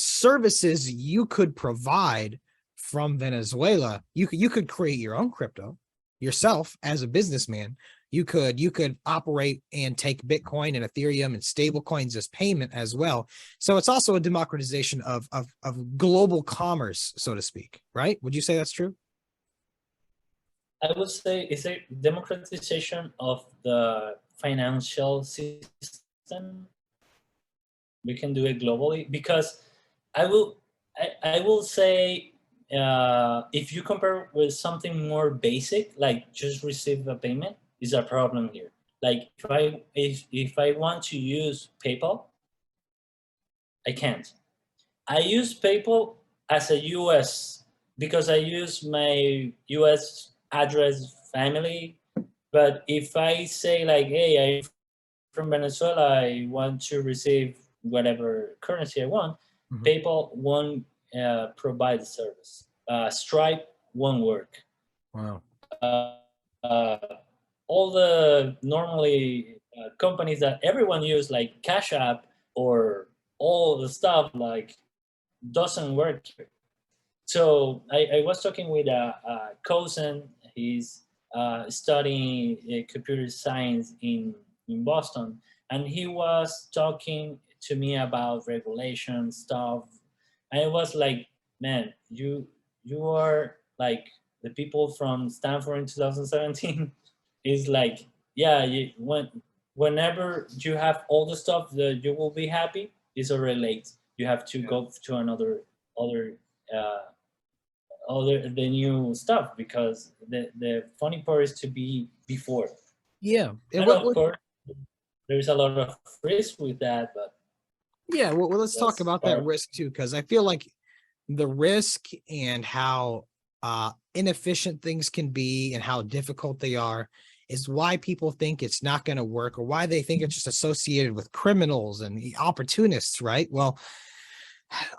services you could provide from Venezuela, you could create your own crypto yourself as a businessman. You could operate and take Bitcoin and Ethereum and stable coins as payment as well. So it's also a democratization of global commerce, so to speak, right? Would you say that's true? I would say it's a democratization of the financial system. We can do it globally, because I will I will say, if you compare with something more basic, like just receive a payment, is a problem here. Like if I want to use PayPal, I can't. I use PayPal as a US, because I use my US address family. But if I say like, hey, I'm from Venezuela, I want to receive whatever currency I want, Mhm. PayPal won't provide the service. Stripe won't work. Wow. Uh, uh, all the normally companies that everyone use, like Cash App or all the stuff, like doesn't work here. So I was talking with a cousin. He's studying computer science in Boston, and he was talking to me about regulation stuff. And it was like, man, you are like the people from Stanford in 2017. Is like, yeah, whenever you have all the stuff that you will be happy, it's already late. You have to go to other uh, other the new stuff, because the funny part is to be before. Yeah. And And of course, there's a lot of risk with that, but yeah, well, let's talk that's about that part. risk too, because I feel like the risk and how inefficient things can be and how difficult they are is why people think it's not going to work, or why they think it's just associated with criminals and the opportunists, right? Well,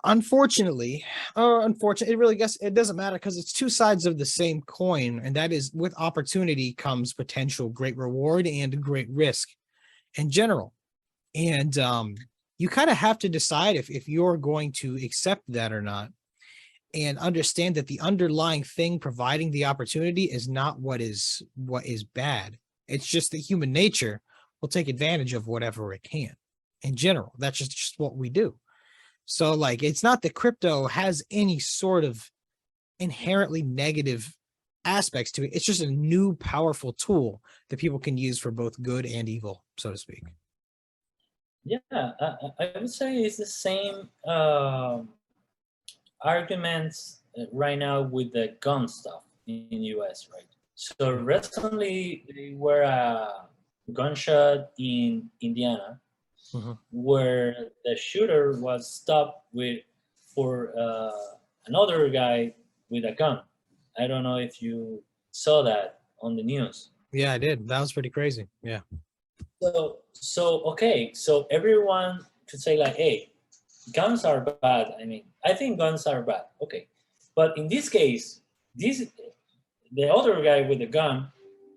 unfortunately, it really guess it doesn't matter, because it's two sides of the same coin, and that is, with opportunity comes potential great reward and great risk in general. And you kind of have to decide if you're going to accept that or not, and understand that the underlying thing providing the opportunity is not what is bad. It's just that human nature will take advantage of whatever it can. In general, that's just what we do. So like, it's not that crypto has any sort of inherently negative aspects to it. It's just a new powerful tool that people can use for both good and evil, so to speak. Yeah, I would say it's the same arguments right now with the gun stuff in US, right? So recently there were a gunshot in Indiana, Mhm. where the shooter was stopped with for another guy with a gun. I don't know if you saw that on the news. Yeah, I did. That was pretty crazy. Yeah. So okay, so everyone could say like, hey, guns are bad. I mean, I think guns are bad. Okay, but in this case, this the other guy with the gun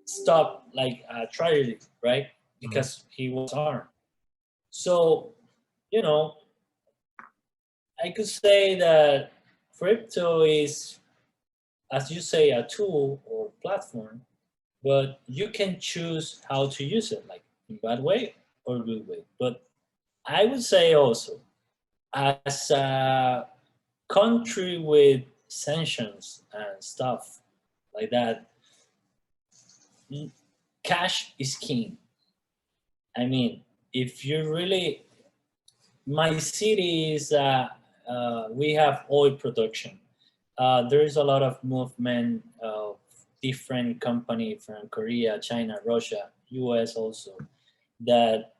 stopped like a tragedy, right? Mhm. Because he was armed. So you know, I could say that crypto is, as you say, a tool or platform, but you can choose how to use it, like in bad way or good way. But I would say also, as a country with sanctions and stuff like that, cash is king. I mean, if you really, my city is, we have oil production. There is a lot of movement of different company from Korea, China, Russia, US also, that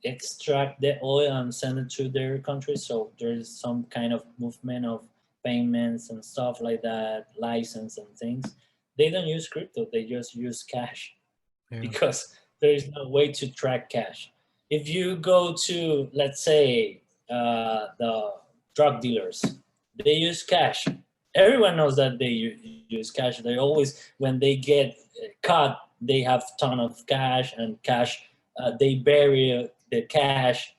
extract the oil and send it to their country. So there's some kind of movement of payments and stuff like that, license and things. They don't use crypto, they just use cash Yeah. because there is no way to track cash. If you go to, let's say, the drug dealers, they use cash. Everyone knows that they use cash. They always, when they get caught, they have ton of cash and cash. They bury the cash.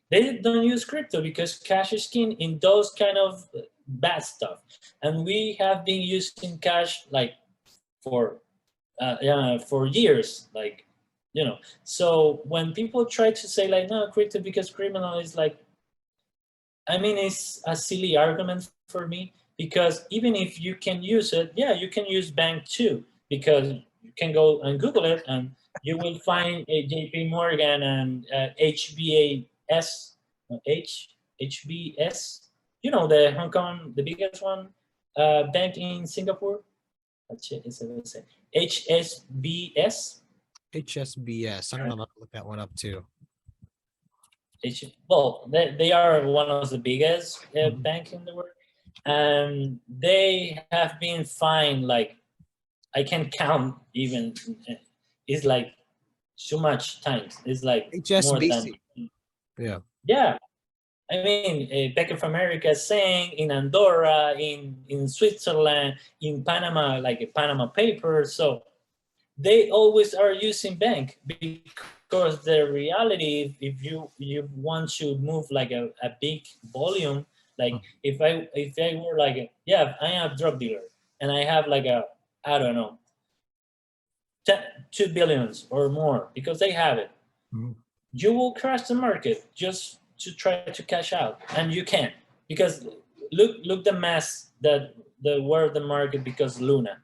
They don't use crypto because cash is king in those kind of bad stuff. And we have been using cash like for for years, like so when people try to say like no crypto because criminal, is like, I mean, it's a silly argument for me, because even if you can use it, yeah, you can use bank too, because you can go and Google it and you will find a JP Morgan and HBAS, HBS, the Hong Kong, the biggest one, bank in Singapore. HSBS. HSBS. I don't know. I'll look that one up too. Well, they are one of the biggest bank in the world, and they have been fined, like, I can count even, it's like too much times. It's like more than, HSBC. yeah. I mean, Bank of America saying in Andorra, in Switzerland, in Panama, like a Panama paper. So they always are using bank, because the reality, if you want to move like a big volume, like if I were like, yeah, I am a drug dealer and I have like I don't know, 2 billions or more, because they have it. You will crash the market just to try to cash out, and you can't, because look the mess that were the market, because Luna,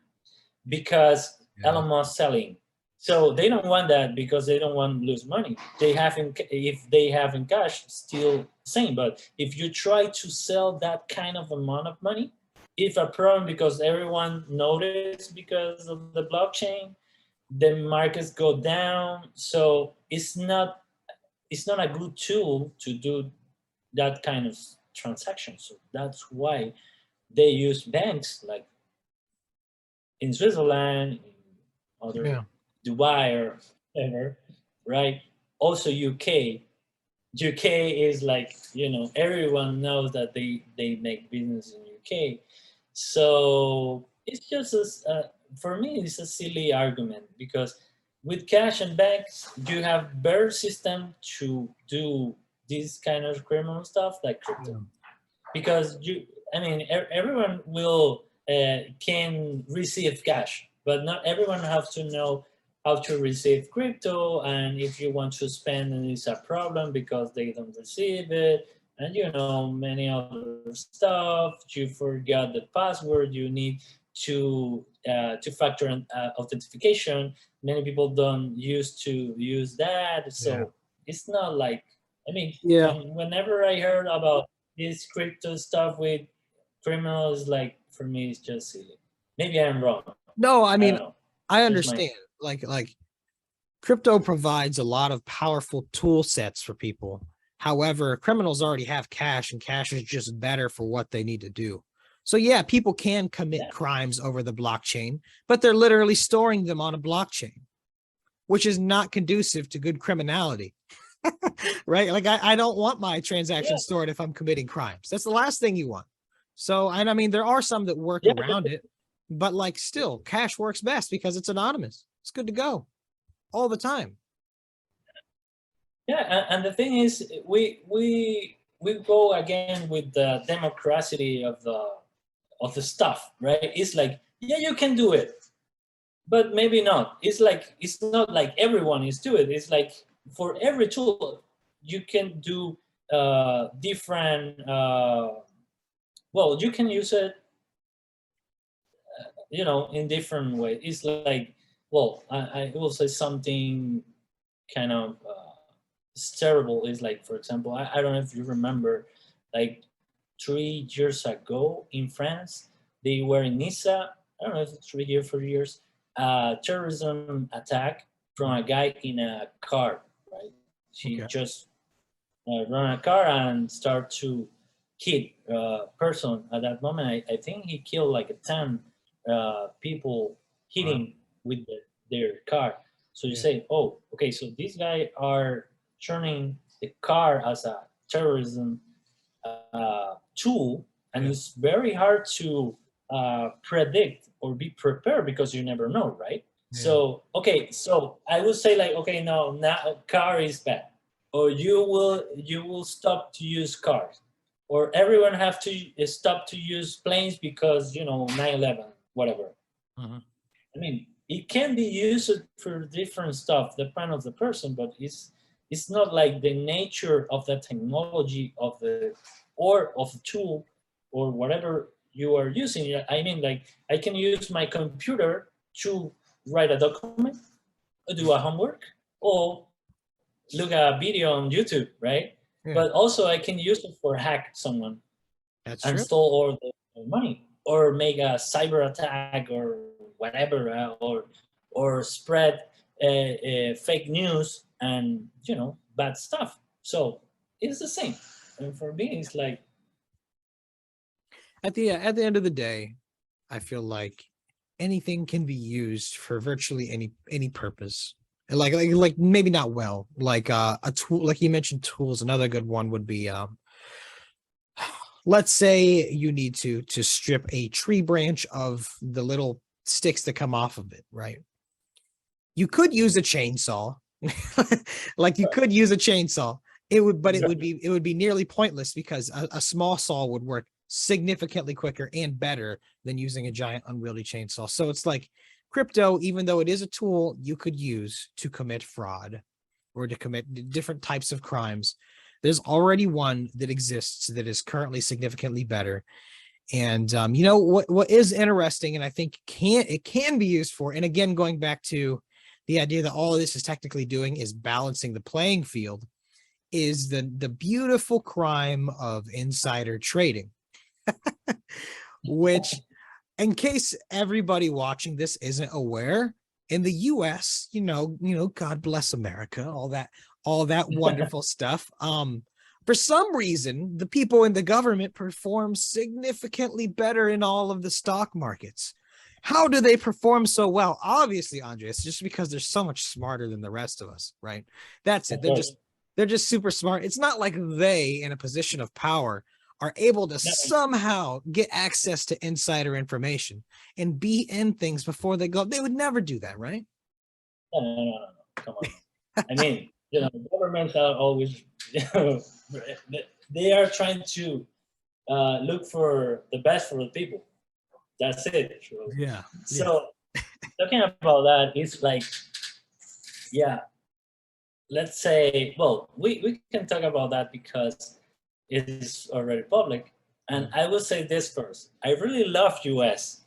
because Elon Musk selling. So they don't want that, because they don't want to lose money. They have if they have in cash, still same. But if you try to sell that kind of amount of money, if a problem, because everyone noticed because of the blockchain, the markets go down. So it's not a good tool to do that kind of transaction. So that's why they use banks like in Switzerland, in other Dubai or whatever, right? Also UK. UK is like, everyone knows that they make business in UK. So it's just for me, it's a silly argument, because with cash and banks, you have better system to do this kind of criminal stuff like crypto, because everyone will can receive cash, but not everyone has to know how to receive crypto. And if you want to spend, it's a problem because they don't receive it, and many other stuff. You forgot the password. You need to factor in authentication. Many people don't used to use that, so it's not like, whenever I heard about this crypto stuff with criminals, like, for me, it's just silly. Maybe I'm wrong. No, I mean, don't know. I understand. Like crypto provides a lot of powerful tool sets for people. However, criminals already have cash, and cash is just better for what they need to do. So yeah, people can commit crimes over the blockchain, but they're literally storing them on a blockchain, which is not conducive to good criminality. Right? Like I don't want my transaction stored if I'm committing crimes. That's the last thing you want. So, and I mean, there are some that work around it, but like still, cash works best because it's anonymous. It's good to go all the time. Yeah, and the thing is, we go again with the democracy of the stuff, right? It's like, yeah, you can do it, but maybe not. It's like, it's not like everyone is doing it. It's like for every tool, you can do different. Well, you can use it, in different ways. It's like, well, I will say something kind of terrible. Is like, for example, I don't know if you remember, like 3 years ago in France, they were in Nice, I don't know if it's 3 years, 4 years, terrorism attack from a guy in a car, right? She Okay. just run a car and start to hit person at that moment. I think he killed like 10 people Wow. hitting with their car. So you Yeah. say, oh, okay, so these guys are turning the car as a terrorism tool, and Yeah. it's very hard to predict or be prepared because you never know, right? Yeah. So okay, so I would say like, okay, no, now car is bad, or you will stop to use cars, or everyone have to stop to use planes because 9/11, whatever. Mhm. I mean, it can be used for different stuff, depending on the person, but it's not like the nature of the technology of the or of the tool or whatever you are using. I mean, like I can use my computer to write a document, or do a homework, or look at a video on YouTube, right? Yeah. But also I can use it for hack someone That's and true. stole all the money, or make a cyber attack, or whatever, or spread fake news and bad stuff. So it's the same, and for me it's like, At the end of the day, I feel like anything can be used for virtually any purpose. And like maybe not well. Like a tool, like you mentioned tools. Another good one would be let's say you need to strip a tree branch of the little sticks that come off of it, right? You could use a chainsaw. Like you could use a chainsaw. It would be nearly pointless because a small saw would work significantly quicker and better than using a giant unwieldy chainsaw. So it's like crypto, even though it is a tool you could use to commit fraud or to commit different types of crimes, there's already one that exists that is currently significantly better. And what is interesting, and I think can be used for, and again going back to the idea that all of this is technically doing is balancing the playing field, is the beautiful crime of insider trading, which, in case everybody watching this isn't aware, in the US, God bless America, all that wonderful stuff. For some reason, the people in the government perform significantly better in all of the stock markets. How do they perform so well? Obviously, Andre, it's just because they're so much smarter than the rest of us, right? That's it. of They're course, just they're just super smart. It's not like they, in a position of power, are able to no, somehow get access to insider information and be in things before they go. They would never do that, right? no, no, no, no, no. Come on. I mean, governments are always, they are trying to look for the best for the people. That's it. Yeah. Yeah. So talking about that, it's like, yeah, let's say, well, we can talk about that because it is already public. And I will say this first. I really love US.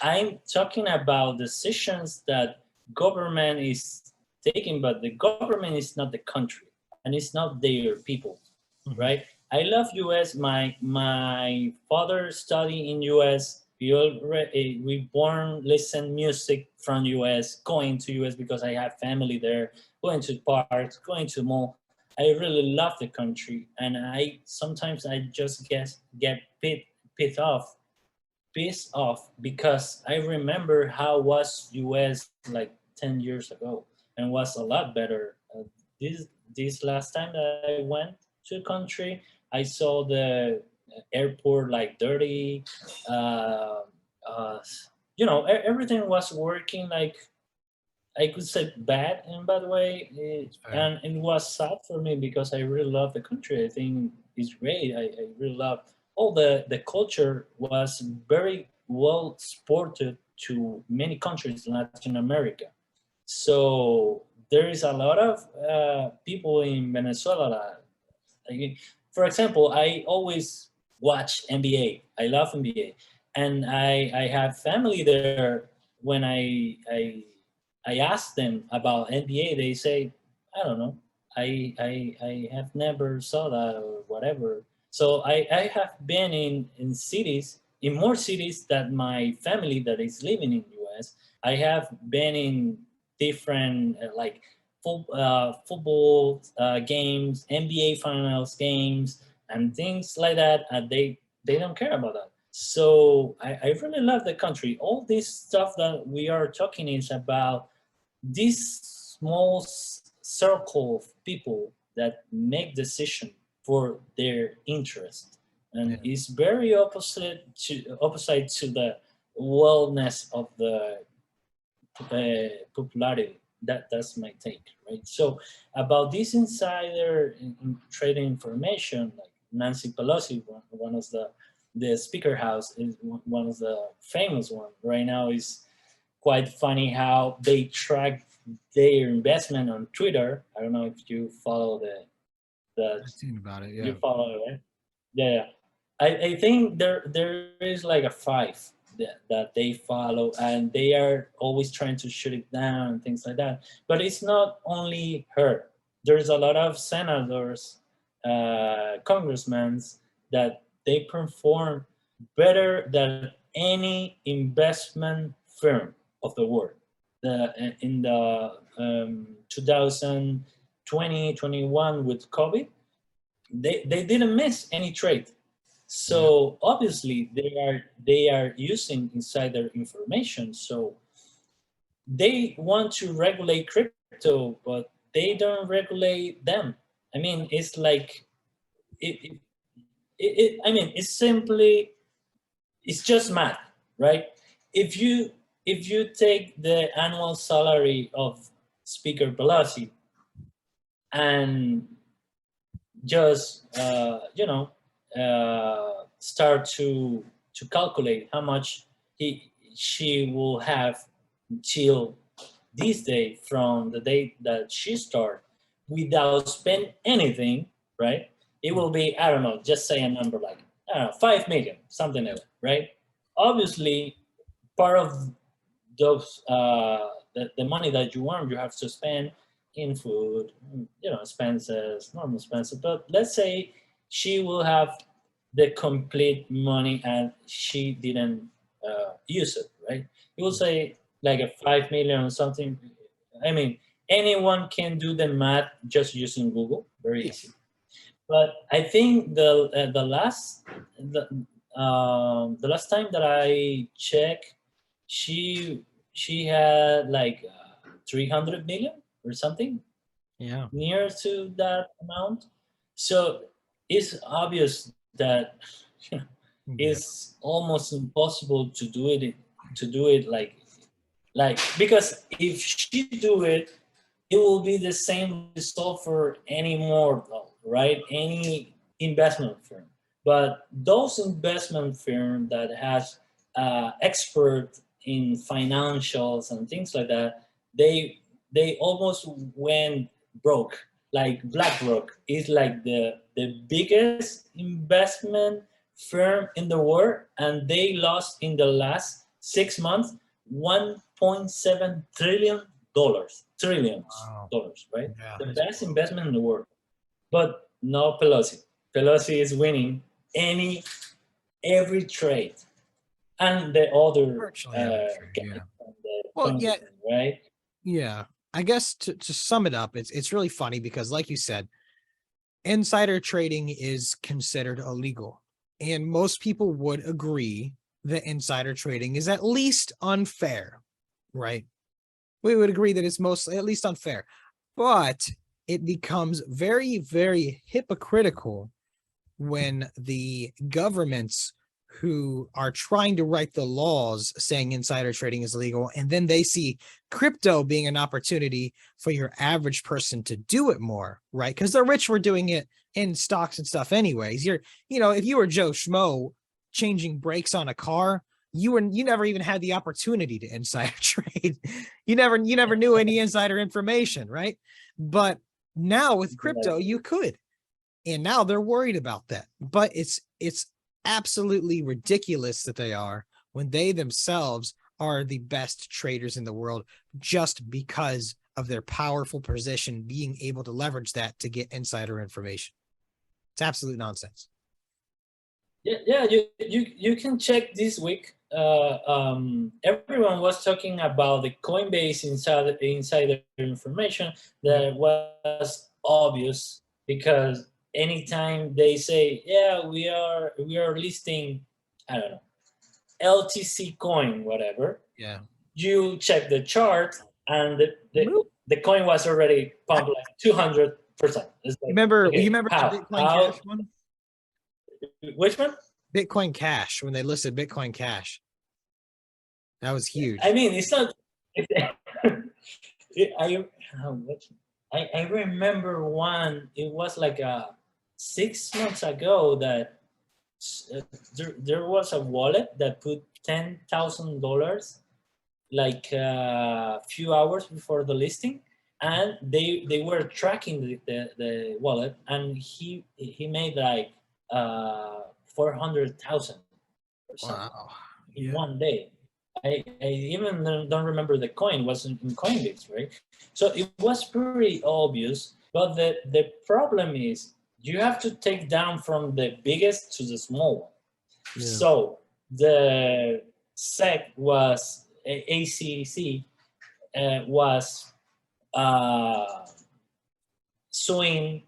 I'm talking about decisions that government is taking, but the government is not the country and it's not their people, Mhm. right? I love US. My father studied in US. We born listen music from US, going to US because I have family there, going to parks, going to mall. I really love the country, and I sometimes I just get pissed off because I remember how was US like 10 years ago and was a lot better. This this last time that I went to country, I saw the airport like dirty. Uh, uh, everything was working like, I could say bad in bad way, Fair. and it was sad for me because I really love the country. I think it's great. I really love all the culture was very well exported to many countries in Latin America. So there is a lot of people in Venezuela. For example, I always watch NBA. I love NBA, and I have family there. When I ask them about NBA, they say, I don't know. I have never saw that or whatever. So I have been in cities in more cities that my family that is living in US. I have been in different like football games, NBA finals games, and things like that, and they don't care about that. So I really love the country. All this stuff that we are talking is about this small circle of people that make decision for their interest, and Yeah. is very opposite to the wellness of the popularity. That's my take, right? So about this insider trading information, like Nancy Pelosi, one of the speaker house is one of the famous one right now. Is quite funny how they track their investment on Twitter. I don't know if you follow the I've seen about it. you Yeah. follow it, right? Yeah, yeah. I think there is like a five that they follow, and they are always trying to shoot it down and things like that. But it's not only her. There's a lot of senators, congressmen that they perform better than any investment firm of the world. In the 2020-21 with COVID, they didn't miss any trade. Yeah. So obviously they are using insider information. So they want to regulate crypto, but they don't regulate them. I mean, it's like it, I mean, it's just math, right? If you take the annual salary of Speaker Pelosi and just start to calculate how much she will have till this day from the date that she started without spend anything, right? It will be, I don't know, just say a number like, I don't know, 5 million, something like that, right? Obviously, part of those the money that you earn, you have to spend in food, expenses, normal expenses. But let's say she will have the complete money and she didn't use it, right? You will say like a 5 million or something. I mean, anyone can do the math just using Google, very Yeah. easy. But I think the last time that I checked, she she had like 300 million or something Yeah. near to that amount. So it's obvious that Yeah. it's almost impossible to do it like because if she do it, it will be the same result for any mortal, right? Any investment firm. But those investment firm that has expert in financials and things like that, they almost went broke. Like BlackRock is like the biggest investment firm in the world, and they lost in the last 6 months $1.7 trillions Wow. dollars, right? Yeah. The It's best investment in the world. But no Pelosi. Pelosi is winning every trade, and the other virtually every trade. guy Yeah. from the Well, yeah. congressman, right? Yeah. I guess to sum it up, it's really funny because, like you said, insider trading is considered illegal. And most people would agree that insider trading is at least unfair, right? We would agree that it's mostly at least unfair. But it becomes very, very hypocritical when the governments who are trying to write the laws saying insider trading is illegal, and then they see crypto being an opportunity for your average person to do it more, right? Because the rich were doing it in stocks and stuff anyways. If you were Joe Schmo changing brakes on a car, you never even had the opportunity to insider trade. You never knew any insider information, right? But now with crypto, you could. And now they're worried about that. But it's absolutely ridiculous that they are when they themselves are the best traders in the world just because of their powerful position being able to leverage that to get insider information. It's absolute nonsense. Yeah, you can check this week. Everyone was talking about the Coinbase insider information that was obvious, because anytime they say, yeah, we are listing, I don't know, LTC coin, whatever, Yeah. you check the chart, and Boop. the coin was already pumped like 200%. It's like, You okay, remember the how Bitcoin Cash one? which one? Bitcoin Cash, when they listed Bitcoin Cash. That was I huge. mean, it's not. I, I remember one. It was like 6 months ago that there was a wallet that put $10,000 like a few hours before the listing, and they were tracking the wallet, and he made like 400,000 or something Wow. in Yeah. one day. I even don't remember the coin was in Coinbase, right? So it was pretty obvious. But the problem is you have to take down from the biggest to the small one. Yeah. So the SEC was ACC was uh, suing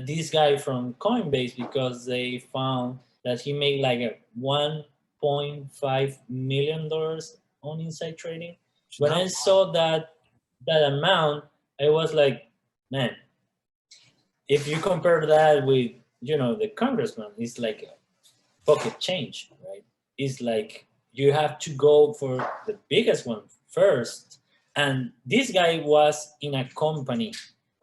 this guy from Coinbase because they found that he made like a $1.5 million on inside trading. It's When not I saw that amount, I was like, man, if you compare that with the congressman, it's like a pocket change, right? It's like you have to go for the biggest one first. And this guy was in a company.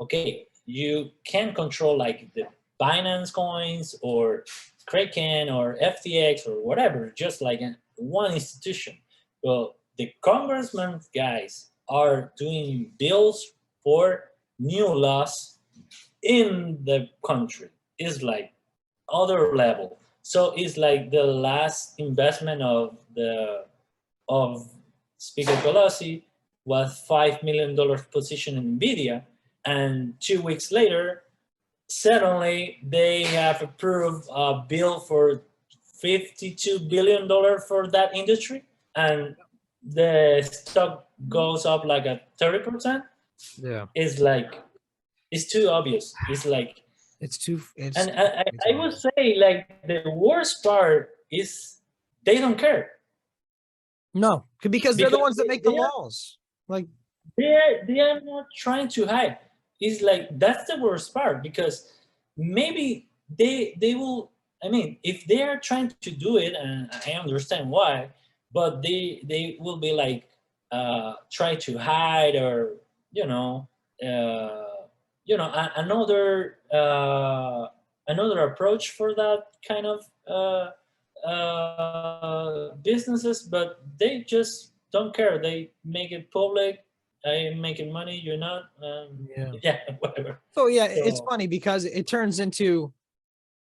Okay, you can control like the Binance coins or Kraken or FTX or whatever, just like one institution. Well, the congressman guys are doing bills for new laws in the country. It's like other level. So it's like the last investment of Speaker Pelosi was $5 million position in Nvidia, and 2 weeks later, suddenly they have approved a bill for $52 billion for that industry, and the stock goes up like a 30%. Yeah. It's like it's too obvious. It's like, It's and I too would obvious. say like the worst part is they don't care, No, because they're the because ones that make the laws. Like, they are not trying to hide. It's like that's the worst part, because maybe they will. I mean, if they are trying to do it, and I understand why, but they will be like try to hide, or you know another another approach for that kind of businesses, but they just don't care. They make it public. I'm making money. You're not. yeah. Yeah, whatever. So yeah, it's So funny because it turns into,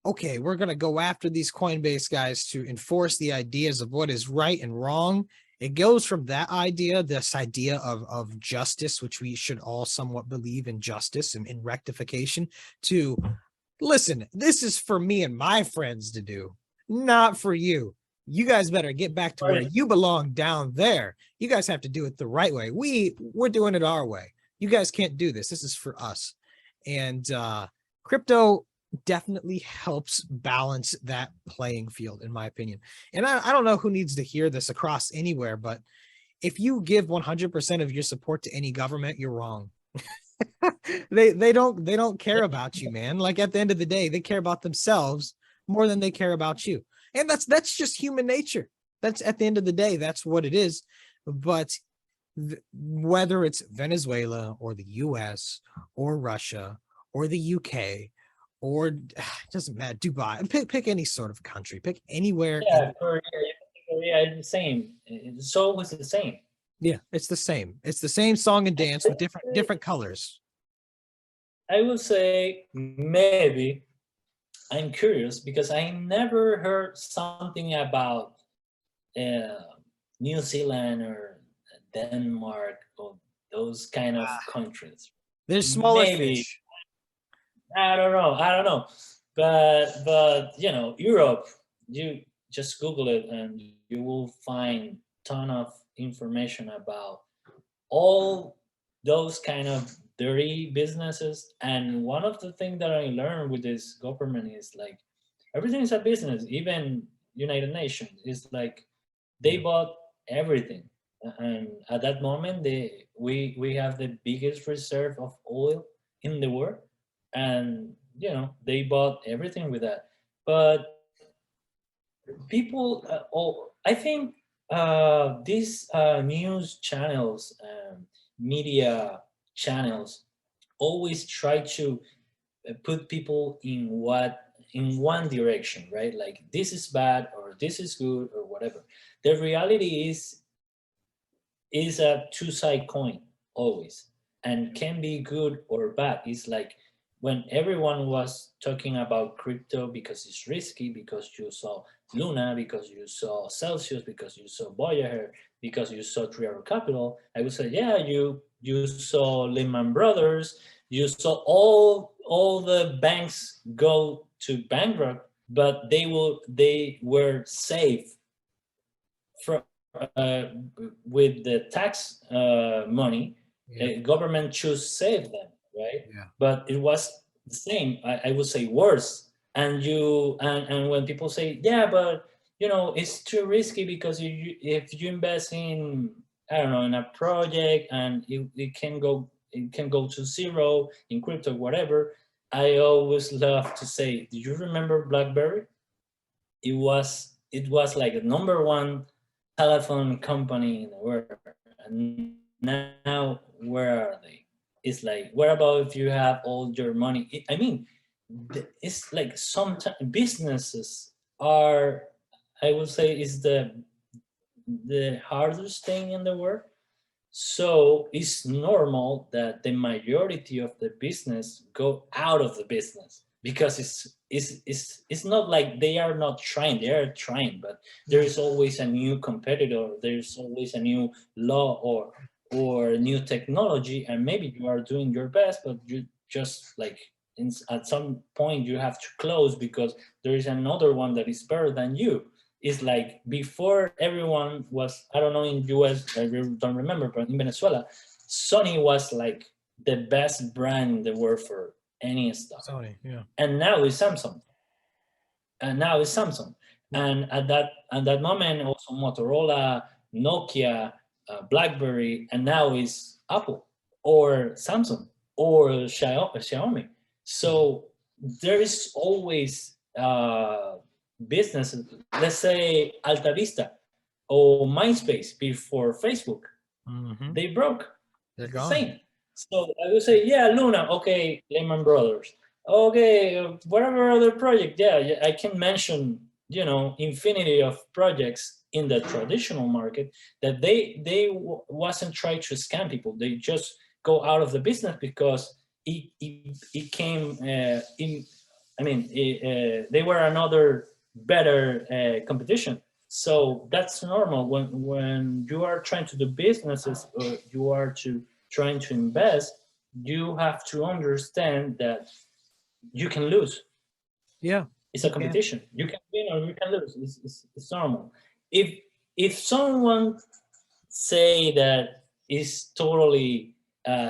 okay, we're going to go after these Coinbase guys to enforce the ideas of what is right and wrong. It goes from that idea, this idea of justice, which we should all somewhat believe in justice and in rectification, to listen, this is for me and my friends to do, not for you. You guys better get back to where you belong down there. You guys have to do it the right way. We're doing it our way. You guys can't do this. This is for us. And crypto definitely helps balance that playing field, in my opinion. And I don't know who needs to hear this across anywhere, but if you give 100% of your support to any government, you're wrong. They don't care about you, man. Like at the end of the day, they care about themselves more than they care about you. And that's just human nature. That's at the end of the day, that's what it is. But whether it's Venezuela or the US or Russia or the UK or it doesn't matter, Dubai, pick any sort of country, pick anywhere. yeah, Korea is the same. It's always the same. Yeah, it's the same. It's the same song and dance with different colors. I would say maybe I'm curious because I never heard something about New Zealand or Denmark or those kind of countries. There's smaller Maybe fish. I don't know, but Europe, you just Google it and you will find ton of information about all those kind of dirty businesses. And one of the things that I learned with this government is like everything is a business. Even United Nations is like they Yeah. bought everything. And at that moment, we have the biggest reserve of oil in the world, and they bought everything with that. But people, I think these news channels, media channels, always try to put people in one direction, right? Like this is bad or this is good or whatever. The reality is a two-side coin always, and can be good or bad. It's like when everyone was talking about crypto because it's risky, because you saw Luna, because you saw Celsius, because you saw Voyager, because you saw Three Arrow Capital. I would say, yeah, you saw Lehman Brothers, you saw all the banks go to bankrupt, but they were safe from uh, with the tax money. Yeah. Government choose save them, right? Yeah. But it was the same. I would say worse. And when people say, yeah, but it's too risky because if you invest in, I don't know, in a project and it can go to zero in crypto, whatever. I always love to say, do you remember BlackBerry? It was like the number one telephone company in the world, and now where are they? It's like, what about if you have all your money? I mean, it's like sometimes businesses are, I would say, is the hardest thing in the world. So it's normal that the majority of the business go out of the business because it's not like they are not trying, they are trying, but there is always a new competitor, there's always a new law or new technology, and maybe you are doing your best, but you just like at some point you have to close because there is another one that is better than you. Is like before everyone was, I don't know, in US, I don't remember, but in Venezuela, Sony was like the best brand in the world for any stuff. Sony. Yeah. And now it's Samsung. And now it's Samsung. Yeah. And at that moment also Motorola, Nokia, BlackBerry, and now is Apple or Samsung or Xiaomi. So there is always businesses. Let's say Alta Vista or MySpace before Facebook. Mm-hmm. They broke. They're It's the gone. same. So I would say, yeah, Luna, okay, Lehman Brothers, okay, whatever other project, yeah, I can mention, infinity of projects in the traditional market that they wasn't trying to scam people. They just go out of the business because it came in. I mean, they were another better competition. So that's normal when you are trying to do businesses or you are trying to invest. You have to understand that you can lose. Yeah. It's a You can. competition. You can win or you can lose. It's normal. If someone say that is totally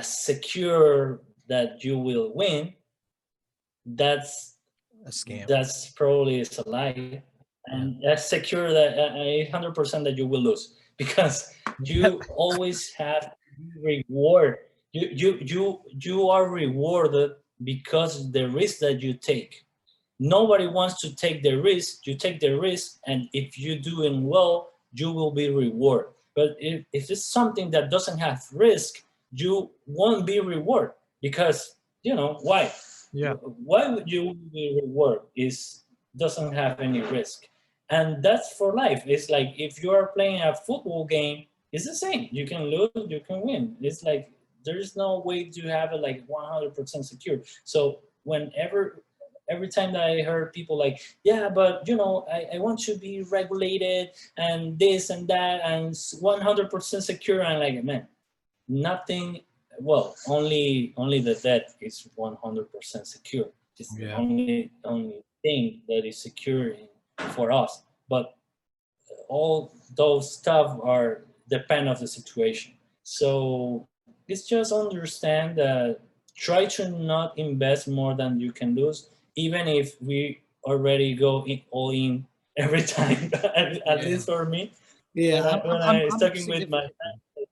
secure that you will win, that's A scam. that's probably is a lie, Yeah. and that's secure that 100% that you will lose because you always have to reward. You are rewarded because the risk that you take. Nobody wants to take the risk. You take the risk, and if you doing well, you will be rewarded. But if it's something that doesn't have risk, you won't be rewarded because why? Yeah. Why would you be rewarded? Is doesn't have any risk, and that's for life. It's like if you are playing a football game, it's the same. You can lose, you can win. It's like there's no way to have it like 100% secure. So whenever every time that I heard people like, yeah, but I want to be regulated and this and that and 100% secure. And like, man, nothing. Well, only the debt is 100% secure. It's the Yeah. only thing that is secure for us. But all those stuff are depend of the situation. So it's just understand that try to not invest more than you can lose, even if we already go all in every time. At Yeah. least for me, Yeah, when I I'm talking with my significantly.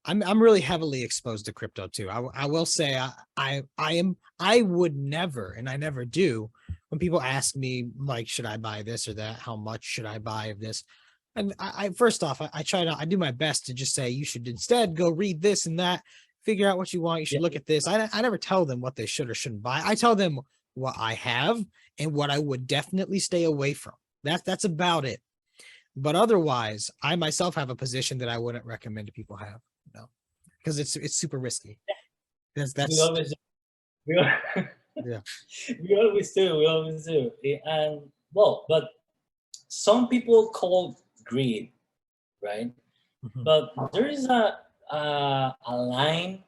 I'm really heavily exposed to crypto too. I will say I would never, and I never do, when people ask me like, should I buy this or that? How much should I buy of this? And I first off, I try to I do my best to just say you should instead go read this and that, figure out what you want. You should yeah, look at this. I never tell them what they should or shouldn't buy. I tell them what I have and what I would definitely stay away from. That's about it. But otherwise, I myself have a position that I wouldn't recommend people have. No, because it's super risky. we That's always we, al- yeah. we always do. And well, but some people call greed, right? Mhm. But there is a line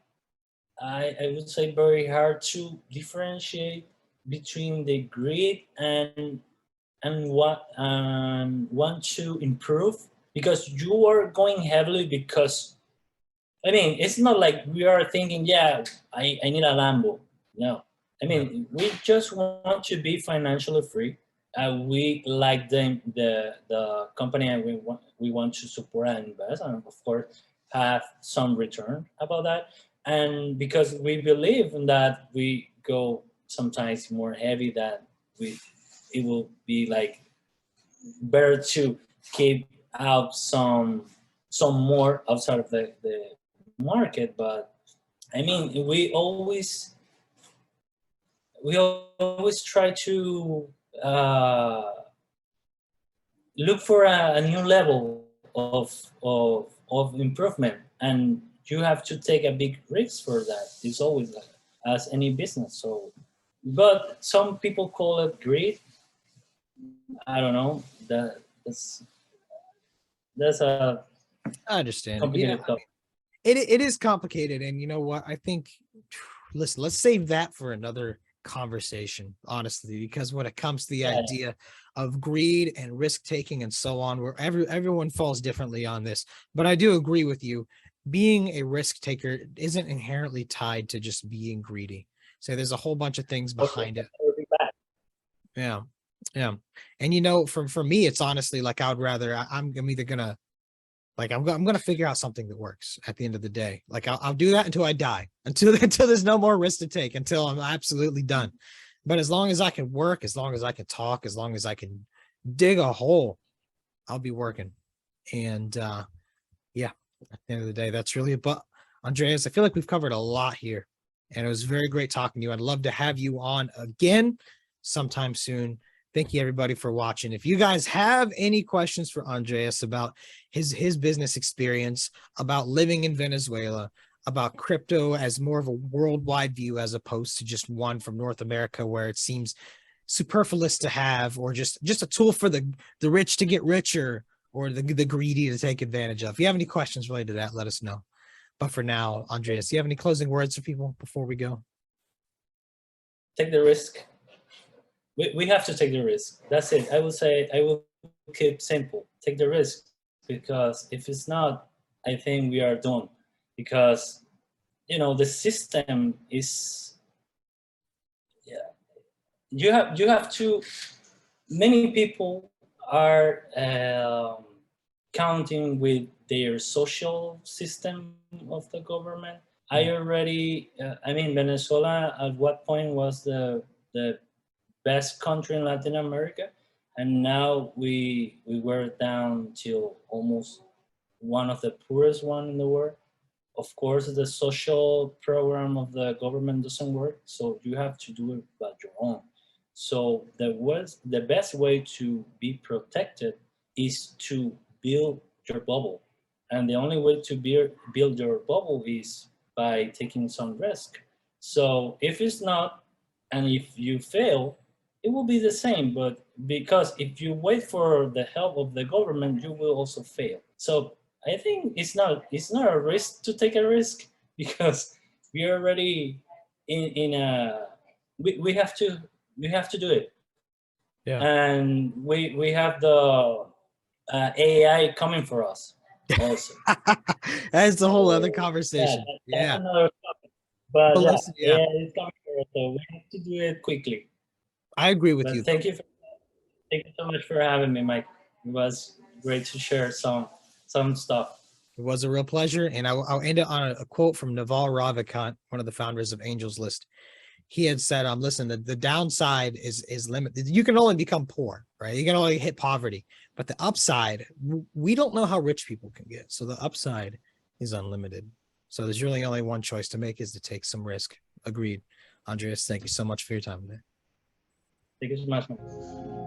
I would say very hard to differentiate between the greed and what want to improve, because you are going heavily because I mean it's not like we are thinking, yeah, I need a Lambo. No. I Yeah. mean we just want to be financially free. We like the company, and we want to support and invest, and of course have some return about that. And because we believe in that, we go sometimes more heavy that we it will be like better to keep out some more outside of the market. But I mean we always try to uh, look for a new level of improvement, and you have to take a big risk for that. It's always like, as any business. So but some people call it greed. I don't know, that's a I understand it. Yeah, complicated topic. it is complicated, and you know what? I think listen, let's save that for another conversation, honestly, because when it comes to the Yeah, idea of greed and risk taking and so on, where everyone falls differently on this. But I do agree with you. Being a risk taker isn't inherently tied to just being greedy. So there's a whole bunch of things okay, behind it. we'll be back. Yeah. Yeah. And you know, for me, it's honestly like I would rather I'm either gonna like I'm gonna figure out something that works at the end of the day. Like I'll do that until I die, until there's no more risk to take, until I'm absolutely done. But as long as I can work, as long as I can talk, as long as I can dig a hole, I'll be working. And yeah, at the end of the day, that's really it. But Andreas, I feel like we've covered a lot here, and it was very great talking to you. I'd love to have you on again sometime soon. Thank you everybody for watching. If you guys have any questions for Andreas about his business experience, about living in Venezuela, about crypto as more of a worldwide view as opposed to just one from North America where it seems superfluous to have, or just a tool for the rich to get richer or the greedy to take advantage of. If you have any questions related to that, let us know. But for now, Andreas, do you have any closing words for people before we go? Take the risk. We have to take the risk. That's it. I will say I will keep simple. Take the risk, because if it's not, I think we are done. Because the system is, yeah, you have to. Many people are counting with their social system of the government. I mean, Venezuela at what point was the best country in Latin America, and now we were down to almost one of the poorest one in the world. Of course, the social program of the government doesn't work, so you have to do it by your own. So the best way to be protected is to build your bubble, and the only way to build your bubble is by taking some risk. So if it's not, and if you fail, it will be the same. But because if you wait for the help of the government, you will also fail. So I think it's not a risk to take a risk, because we are already in a we have to do it. Yeah. and we have the AI coming for us also. That's the whole other So yeah, conversation. that's Yeah. another topic. But But yeah, listen, yeah, AI is coming for us, so we have to do it quickly. I agree with you But though. thank you so much for having me, Mike. It was great to share some stuff. It was a real pleasure. And I'll end it on a quote from Naval Ravikant, one of the founders of Angels List. He had said, listen, the downside is limited. You can only become poor, right? You can only hit poverty. But the upside, we don't know how rich people can get. So the upside is unlimited. So there's really only one choice to make, is to take some risk. Agreed. Andreas, thank you so much for your time today. Thank you so much, Mike.